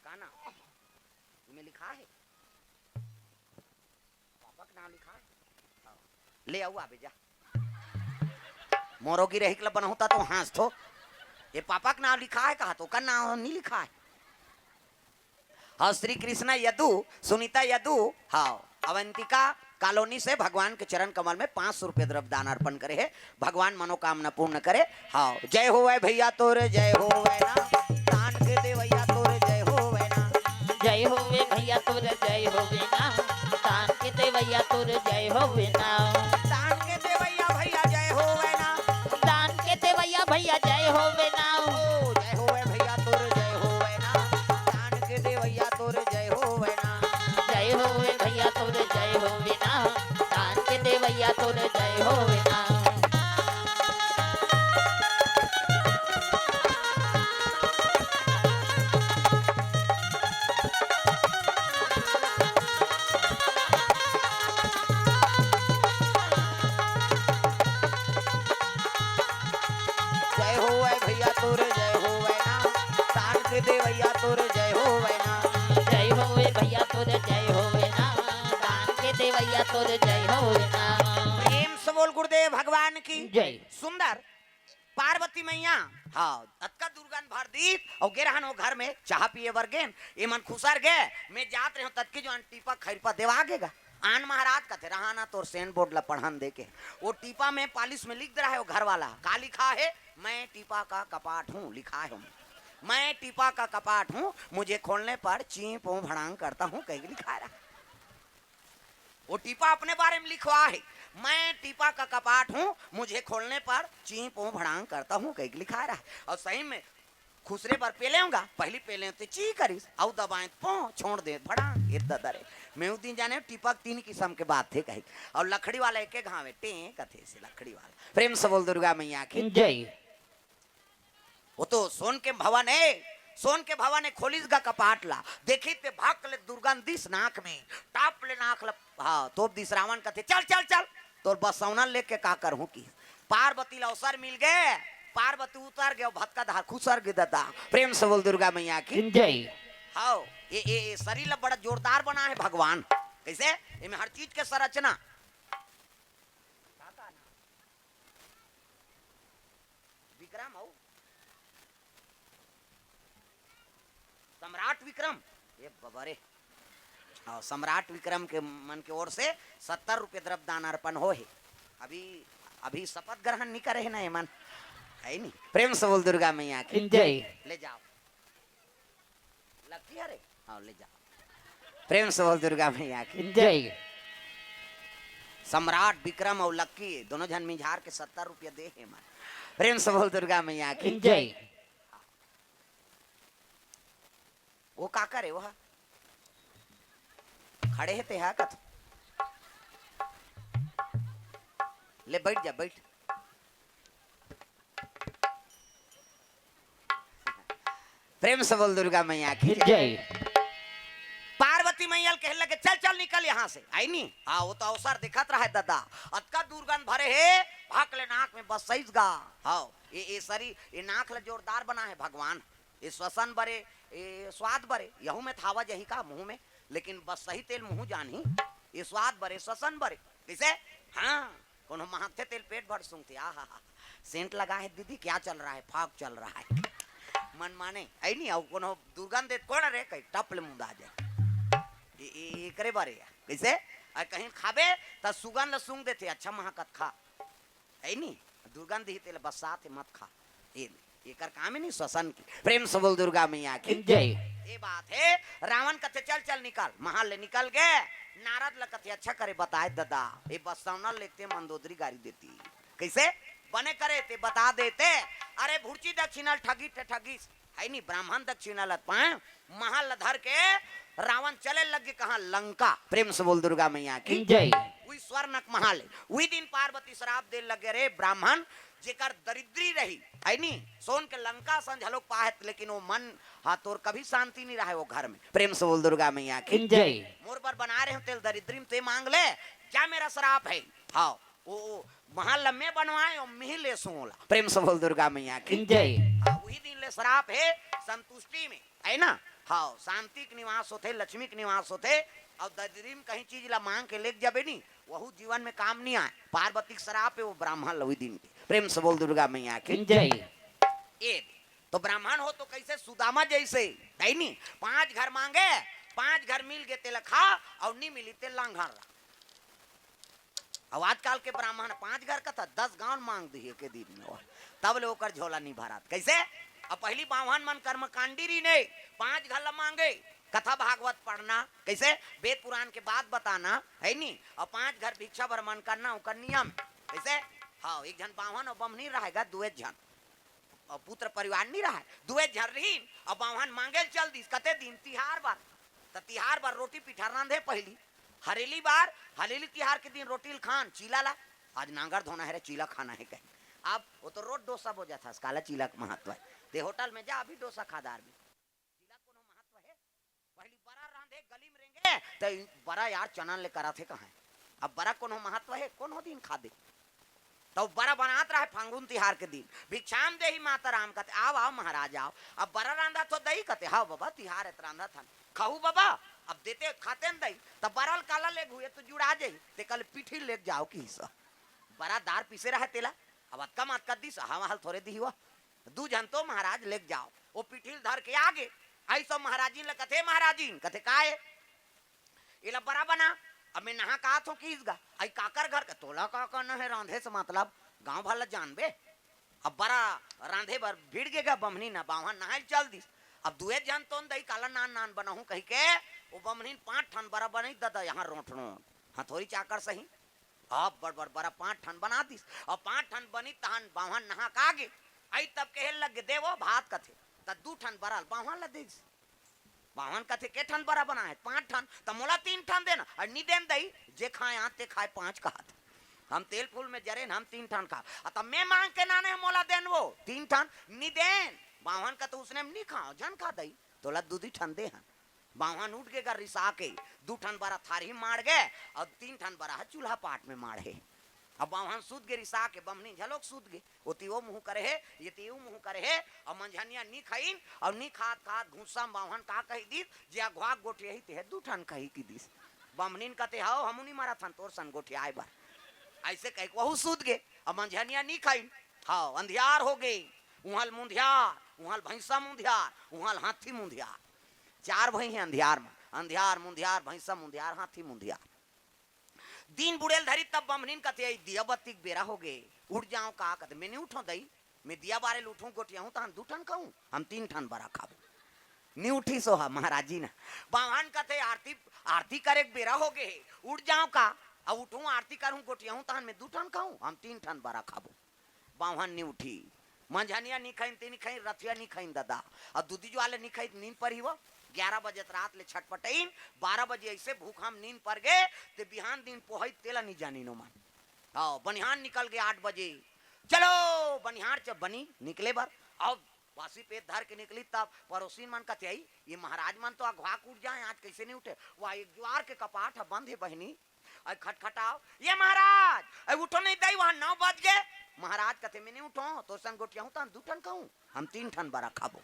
काना में लिखा है पापा का नाम लिखा है हाँ। ले आओ आबे जा मोरो की रही क्लब बना होता तो हंस तो ये पापा का नाम लिखा है कहा तो का नाम नहीं लिखा है हाँ श्री कृष्णा यदु सुनीता यदु हाँ अवंतिका कॉलोनी से भगवान के चरण कमल में 500 रुपये द्रव्य दान अर्पण करे है भगवान मनोकामना पूर्ण करे हाँ जय हो वै भैया तोरे जय हो वै ना दान के दे भैया तोरे जय हो वै ना जय हो वे भैया तोरे जय हो वे ना तान के दे भैया तोरे जय हो वे ना दान के दे भैया जय हो वै ना दान के दे भैया जय हो वे ना ओ जय हो वै भैया तोरे जय हो वै ना दान के दे भैया तोरे जय हो वै ना जय हो वे भैया तोरे जय हो वे ना तान के दे भैया तोरे जय हो वे ना जय हो वै भैया तोरे जय हो वै ना दान के दे भैया तोरे जय हो वै ना जय हो वे भैया तोरे जय हो वे ना तान के दे भैया तोरे जय हो वे ना प्रेम से बोल गुरुदेव भगवान की जय सुंदर पार्वती मैया हाँ अतका दुर्गंध भर दी और गे रहन वो घर में चाह पिए बर गेन ये मन खुसर गए मैं जात रहे तत्की जो टीपा खैरपा देवा आगेगा आन महाराज कथे रहाना तो सेन बोर्ड ला पढ़ान दे के वो टीपा में पालिश में लिख दे रहा है वो घर वाला का लिखा है मैं टीपा का कपाट हूँ लिखा है मैं टीपा का कपाट हूँ मुझे खोलने पर चीप भड़ांग करता हूँ कहीं लिखा रहा वो टीपा अपने बारे में लिखवा है मैं टीपा का कपाट हूँ मुझे खोलने पर चीप भड़ांग करता हूँ कहीं लिखा रहा है और सही में खुसरे पर पेले होगा पहली पेले तो ची करीस औ दबाए पो छोड़ दे भड़ांग इतना दरे मैं उस दिन जाने टीपा 3 किस्म के बात थे कहीं और लकड़ी वाला एक घावे टे कथे से लकड़ी वाला प्रेम से बोल दुर्गा मैया की जय वो तो सोन के भवन है खोलिस का कपाट ला देखी ते भाग ले दुर्गंध दिस नाक में टाप ले नाक ला हाँ तो दिस रावण कथे चल चल चल तो बसौना लेके का कर हूँ की पार्वती ला अवसर मिल गए पार्वती उतर गए भटका धार खुसर गए दादा प्रेम से बोल दुर्गा मैया की जय हाँ ये शरीर ला बड़ा जोरदार बना है भगवान कैसे इनमें हर चीज के संरचना विक्रम हो सम्राट विक्रम ये बबरे सम्राट विक्रम के मन की ओर से 70 रुपये द्रव्य दान अर्पण हो है अभी अभी शपथ ग्रहण नहीं करे है ना हेमन, है नहीं? प्रेम से बोल दुर्गा मैया की जय। ले जाओ लकी अरे हाँ ले जाओ। प्रेम से बोल दुर्गा मैया की जय। सम्राट विक्रम और लक्की दोनों जन मिझार के 70 रुपया दे हेमन। प्रेम से बोल दुर्गा मैया की जय। वो का करे वह खड़े है ते हा कथ ले बैठ जा बैठ। प्रेम से बोल दुर्गा मैया की जय। पार्वती मैया कह लगे चल चल निकल यहाँ से आई नहीं। हाँ वो तो अवसर दिखत रहा है दादा अतका दुर्गंध भरे है भाग ले नाक में बस सही गा। हाँ ये सरी ये नाक ला जोरदार बना है भगवान ये श्वसन बरे ये स्वाद बरे यहू में थावा जही का मुंह में लेकिन बस सही तेल मुंह जानी ये स्वाद बरे श्वसन बरे कैसे। हाँ कोनो महकते तेल पेट भर सूंघते आ सेंट लगा है दीदी क्या चल रहा है फाग चल रहा है मन माने आई नहीं अब कोनो दुर्गंध दे कौन रे कहीं टपले मुंह आ जाए ये करे बारे कैसे और कहीं खाबे तो सुगंध सूंघ देते अच्छा महकत खा है नहीं दुर्गंध ही तेल बसात मत खा ये कर काम है नहीं श्वसन की। प्रेम से बोल दुर्गा मैया की जय। ये बात है रावण कथे चल चल निकल महाल ले निकल गए नारद लकथे अच्छा करे बताए दादा ये बसौना लेते मंदोदरी गाड़ी देती कैसे बने करे ते बता देते अरे भूर्ची दक्षिणा ठगी ठगी है नहीं ब्राह्मण दक्षिणा लत पाए महाल धर के रावण चले लगे कहा लंका। प्रेम से बोल दुर्गा मैया की जय। वही स्वर्णक महाल वही दिन पार्वती श्राप दे लगे रे ब्राह्मण जेकर दरिद्री रही है नी सोन के लंका संझलोक पाहत लेकिन वो मन हाँ तोर कभी शांति नहीं रहे वो घर में। प्रेम से बोल दुर्गा मैया की जय। मोर पर बना रहे हो तेल दरिद्री में ते मांग ले क्या मेरा श्राप है। हाँ वो महल में बनवाए और मिही ले सोला। प्रेम से बोल दुर्गा मैया की जय। हाँ वही दिन ले श्राप है संतुष्टि में है ना। हाँ शांति के निवास होते लक्ष्मी के निवास होते और दरिद्री में कहीं चीज ला मांग के लेके जाबे नहीं वह जीवन में काम नहीं आए। पार्वती श्राप है वो ब्राह्मण लवी दिन के। प्रेम से बोल दुर्गा मैया की जय। ये तो ब्राह्मण हो तो कैसे सुदामा जैसे है नहीं 5 घर मांगे 5 घर मिल गए तेल खा और नहीं मिली तेल लांघा अब आजकल के ब्राह्मण 5 घर का था 10 गांव मांग दिए के दिन में तब ले ओकर झोला नहीं भरा कैसे। अब पहली बावन मन कर्मकांडी री ने 5 घर मांगे कथा भागवत पढ़ना कैसे वेद पुराण के बात बताना है नहीं और 5 घर भिक्षा भ्रमण करना उनका नियम कैसे। हाँ एक जन बावन और बम नहीं रहेगा 2 जन और पुत्र परिवार नहीं रहा 2 जन रही और बावन मांगे चल दी कते दिन तिहार बार तो तिहार बार रोटी पिठा रांधे पहली हरेली बार हरेली तिहार के दिन रोटी खान चीला ला आज नांगर धोना है रे चीला खाना है कहीं अब वो तो रोज डोसा बोझा था काला चीला का महत्व है ते होटल में जा अभी डोसा खादार में चीला कोनो महत्व है पहली बड़ा रांधे गली में रहेंगे तो बड़ा यार चना ले करा थे कहाँ अब बड़ा कोनो महत्व है कौन हो दिन खा दे तो बड़ा बनात रहा है फांगुन तिहार के दिन भिक्षाम दे ही माता राम कहते आओ आओ महाराज आओ अब बड़ा रांधा तो दही कहते हाँ बाबा तिहार है रांधा था खाऊ बाबा अब देते खाते न दही तब बरल काला ले हुए तो जुड़ा जाई ते कल पीठी ले जाओ की हिस्सा बड़ा दार पीसे रहा तेला अब अक्का मत कर दी हवा हल थोड़े दी हुआ 2 जन तो महाराज ले जाओ वो पीठी धर के आगे आई सब महाराजी ले कथे महाराजी कथे काए इला बड़ा बना अब मैं नहा कहा तो कीसगा आई काकर घर का तोला का करना है रांधे से मतलब गांव भला जानबे अब बड़ा रांधे बर भीड़ गेगा बमनी ना बावन नहा चल दी अब 2 जन तो दही काला नान नान बनाऊं कही के वो बमनी 5 ठन बड़ा बनी दादा यहाँ रोटनो हाँ थोड़ी चाकर सही अब बड़ बड़ा 5 ठन बना दी और 5 ठन बनी तहन बावन नहा का आगे आई तब कहे लग देवो भात कथे त 2 ठन बरल बावन ला दे बावन कथे के ठन बड़ा बना है 5 ठन त मोला 3 ठन देना और नी देन दई जे खाए आते खाए 5 कहा हम तेल फूल में जरे हम 3 ठन खा तब मैं मांग के नाने मोला देन वो 3 ठन नी देन बावन का तो उसने नहीं खाओ जन खा दई तोला 2 ठन दे हन बावन उठ के रिसा के 2 ठन बड़ा थारी मार गए और 3 ठन बड़ा चूल्हा पाट में मारे अब बावन सूद गे रिसा के बमनी झलोक सूद गे वो तियो मुंह करे है ये तियो मुंह करे है और मंझनिया नी खाइन और नी खात खात घुसा बावन का कही दी जे अगवा गोठे ही ते 2 ठन कही की दिस बमनीन कहते हाओ हमू नहीं मारा थन तोर सन गोठे आए बार ऐसे कह वहू सूद गे और मंझनिया नी खाइन हाँ अंधियार हो गई उहल मुंधियार उहल भैंसा मुंधियार उहल हाथी मुंधियार 4 भई है अंधियार में अंधियार मुंधियार भैंसा मुंधियार हाथी मुंधियार दिन बुड़ेल धरी तब बमनीन कथे आई दिया बत्ती बेरा हो गए उठ जाऊं का कथे मैं नहीं उठो दई मैं दिया बारे उठूं गोटिया हूं तो दू ठन खाऊं हम 3 ठन बरा खाबो नहीं उठी सोहा महाराज जी ना बावन कथे आरती आरती करे बेरा हो गए उठ जाऊं का अब उठूं आरती करूं गोटिया हूं तो मैं 2 ठन खाऊं हम 3 ठन बरा खाबो बावन नहीं उठी मंझनिया नहीं खाई तीन खाई रथिया नहीं खाई दादा और दूधी जो वाले नहीं खाई नींद पर ही वो 11 बजे रात ले छटपटाइन 12 बजे ऐसे भूख हम नींद पर गए ते बिहान दिन पोहई तेला नहीं जानी नो मान हाँ बनिहान निकल गए 8 बजे चलो बनिहार जब बनी निकले बार अब वासी पेट धर के निकली तब पड़ोसी मन का आई ये महाराज मन तो अगवा कूट जाए आज कैसे नहीं उठे वह एक ज्वार के कपाट है बंद है बहनी खटखटाओ ये महाराज उठो नहीं दई वहां 9 बज गए महाराज कहते मैं नहीं उठो तो सन गोटिया हूं तो 2 ठन खाऊं हम 3 ठन बरा खाबो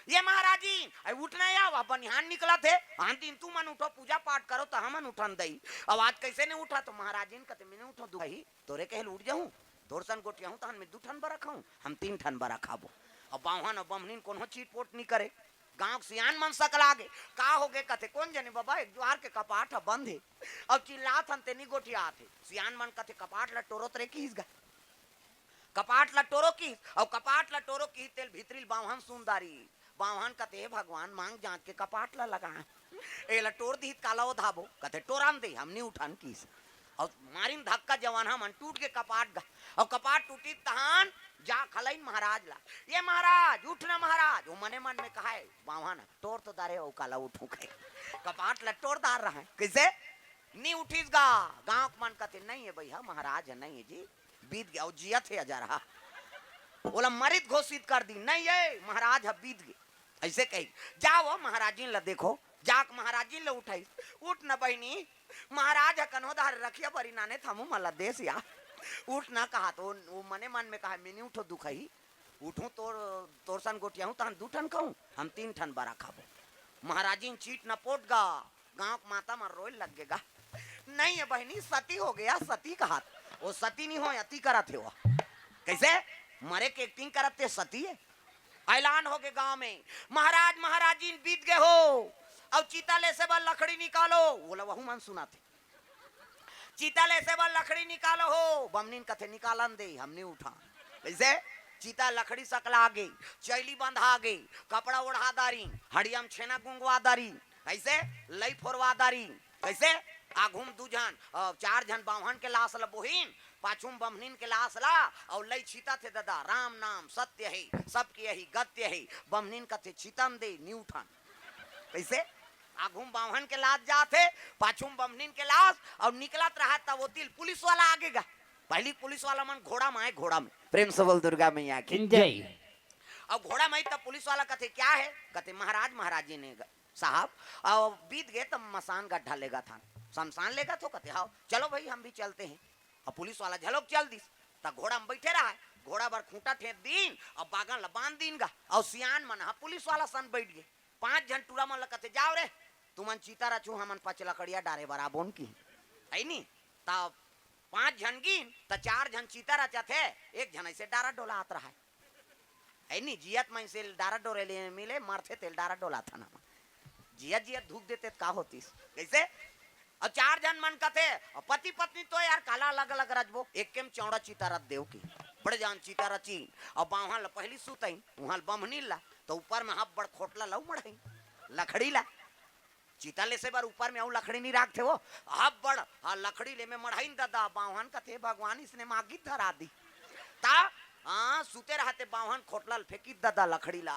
ये महाराज जी उठना या वह बनिहान निकला थे हाँ दिन तू मन उठो पूजा पाठ करो तो हम उठन दई अब आज कैसे नहीं उठा तो महाराज जी कहते मैं नहीं उठो दुही तोरे कहल उठ जाऊं तोर सन गोटिया हूं तो मैं 2 ठन बरा खाऊं हम 3 ठन बरा खाबो अब बावन और बमनीन कोनो चीट पोट नहीं करे गांव सियान मन सकल आगे का हो गए कथे कौन जाने बाबा एक द्वार के कपाट बंद है अब चिल्लात हन तेनी गोटिया आथे सियान मन कथे कपाट लटोरोत रे कीस गा कपाट लटोरो की और कपाट लटोरो की तेल भीतरी बावन सुंदरी बावन कथे भगवान मांग जांच के कपाट ला लगा ए लटोर दी काला वो धाबो कथे टोरान दे हम नहीं उठान कीस और मारिन धक्का जवान हम टूट के कपाट गा और कपाट टूटी तहान जा खलाइन महाराज ला ये महाराज उठना महाराज वो मने मन में कहा है बावन तोड़ तो दारे ओ काला उठू के कपाट लटोर दार रहा है कैसे नहीं उठीस गा गांव मन कथे नहीं है भैया महाराज है नहीं है जी बीत गया जिया थे हजार बोला मरित घोषित कर दी नहीं है महाराज अब बीत गए ऐसे कही जाओ महाराज जी ला देखो जाक महाराज जी ला उठाई उठ न बहनी महाराज कन्होदार रखिया बरी नाने थमू मला देश या उठ ना कहा तो वो मने मन में कहा मैं नहीं उठो दुखाई उठूं तोर सन गोटिया हूं तो 2 ठन खाऊं हम 3 ठन बरा खाबो महाराज जी चीट न पोट गा गांव माता में रोए लग गएगा नहीं है बहनी सती हो गया सती का हाथ वो सती नहीं हो अति करा थे वो कैसे मरे के एक्टिंग करते सती है ऐलान हो गए गांव में महाराज महाराज जी बीत गए हो अब चीता ले से बल लकड़ी निकालो बोला वहू मन सुना थे चीता ले से बल लकड़ी निकालो हो बमनीन कथे निकालन दे हम नहीं उठा कैसे चीता लकड़ी सकला गई चैली बंधा गई कपड़ा ओढ़ा दारी हड़ियम छेना गुंगवा दारी ऐसे लई फोरवा दारी कैसे आघुम 2 जन 4 जन बावन के लाश ला बोहिन पाछुम बमनीन के लाश ला और लई चीता थे दादा राम नाम सत्य है सबके यही गत्य है बमनीन कथे चीतम दे नी उठान कैसे आघुम बावन के लाश जाते पाछुम बमनीन के लाश और निकलत रहा तब वो तिल पुलिस वाला आगेगा पहली पुलिस वाला मन घोड़ा में आए घोड़ा में प्रेम से बोल दुर्गा मैया की जय अब घोड़ा में तब पुलिस वाला कहते क्या है कहते महाराज महाराज जी ने साहब और बीत गए तब मसान गड्ढा लेगा था शमशान लेगा तो कहते हाँ चलो भाई हम भी चलते हैं और पुलिस वाला झलोक चल दी तब घोड़ा में बैठे रहा है घोड़ा पर खूंटा ठेक दीन और बागन लबान दीन गा और सियान मन पुलिस वाला सन बैठ गए 5 जन टूरा मन कहते जाओ रे तुमन चीता रचू हमन 5 लकड़िया डारे बराबोन की है नी तब 5 जन गिन तो 4 जन चीता रचा थे 1 जन ऐसे डारा डोला आत रहा है नी जियत में से डारा डोरे ले मिले मरते तेल डारा डोला था ना जियत जियत धूप देते का होती कैसे और 4 जन मन का थे पति पत्नी तो यार काला अलग अलग रजबो एक केम चौड़ा चीता रच देव की बड़े जान चीता रची और बावहा ला पहली सुतई वहां बमनी ला तो ऊपर में हाथ बड़ खोटला लऊ मढ़ई लकड़ी ला चीता ले से बार ऊपर में आऊ लकड़ी नहीं राखते वो हाथ बड़ हाँ लकड़ी ले में मढ़ई दादा बावहन का थे भगवान इसने मागी धरा दी ता हाँ सुते रहते बावहन खोटला फेंकी दादा लकड़ी ला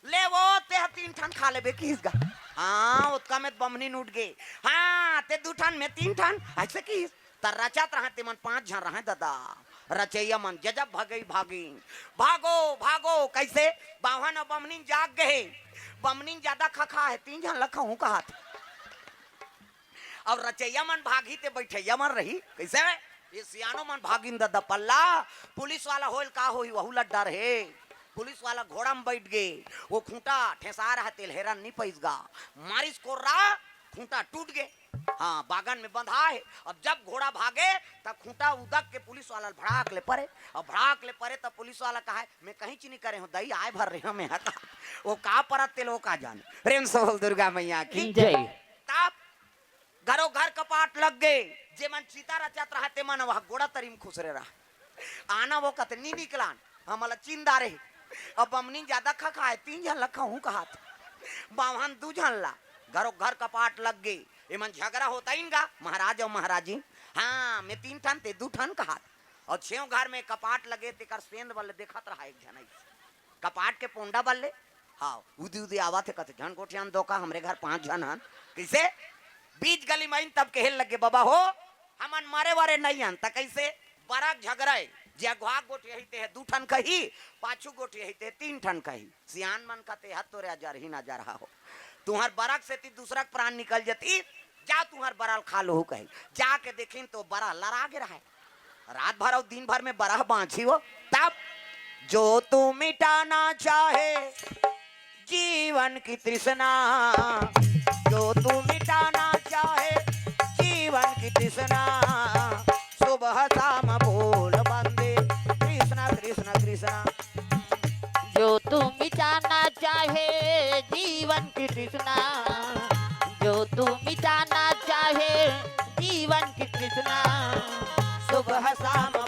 ले वो ते 3 ठन खा ले बेकीस गा हाँ उत्का में बमनी उठ गए हाँ ते 2 ठन में 3 ठन ऐसे की तरचत रहते मन 5 जन रहे दादा रचैया मन जजब भगई भागी भागो भागो कैसे बावहन और बमनी जाग गए बमनी ज्यादा खखा है 3 जन लखा हूँ कहा और रचैया मन भागी ते बैठैया मन रही कैसे ये सियानो मन भागिन दादा पल्ला पुलिस वाला होल का होई वहू लड्डा रहे पुलिस वाला घोड़ा में बैठ गए वो खूंटा ठेसा रहा तेल हेरन नहीं पैसगा मारिस को रहा खूंटा टूट गए हाँ बागन में बंधा है अब जब घोड़ा भागे तब खूंटा उदक के पुलिस वाला भड़ाक ले पड़े और भड़ाक ले पड़े तब पुलिस वाला कहा मैं कहीं चीनी करे हूँ दही आए भर रही हूँ मैं हका वो का परत तेल वो का जाने प्रेम से बोल दुर्गा मैया की जय तब घरों घर कपाट लग गए जे मन चीता रचत रहा ते मन वह गोड़ा तरीम खुश रहे रहा आना वो कतनी निकलान हमला चिंदा रहे अब हमनी ज्यादा खा खाए 3 जन लखा हूँ कहा बावन 2 जन ला घरों घर कपाट लग गए ये मन झगड़ा होता ही इनका महाराज और महाराजी हाँ मैं 3 ठन ते 2 ठन कहा और 6 घर में कपाट लगे तेकर सेंध वाले देखत रहा एक जन कपाट के पोंडा वाले हाँ उदी उदी आवा थे कते झन गोठियान दो का हमरे घर 5 जन हन कैसे बीच गली में तब कहल लगे बाबा हो हमन मारे वारे नहीं हन त कैसे बराक झगड़ाए जे अगवा गोठी हईते है 2 ठन कही पाछू गोठी हईते 3 ठन कही सियान मन कहते हत तोरे अजर ही ना जा रहा हो तुम्हार बराक से ती दूसरा प्राण निकल जती जा तुम्हार बराल खा लो कही जाके देखिन तो बरा लड़ा गे रहा है रात भर और दिन भर में बरा बांझी हो तब जो तू मिटाना चाहे जीवन की तृष्णा जो तू मिटाना चाहे जीवन की तृष्णा सुबह शाम बोल बंदे कृष्णा कृष्णा कृष्णा जो तू मिटाना चाहे जीवन की तृष्णा जो तू मिटाना चाहे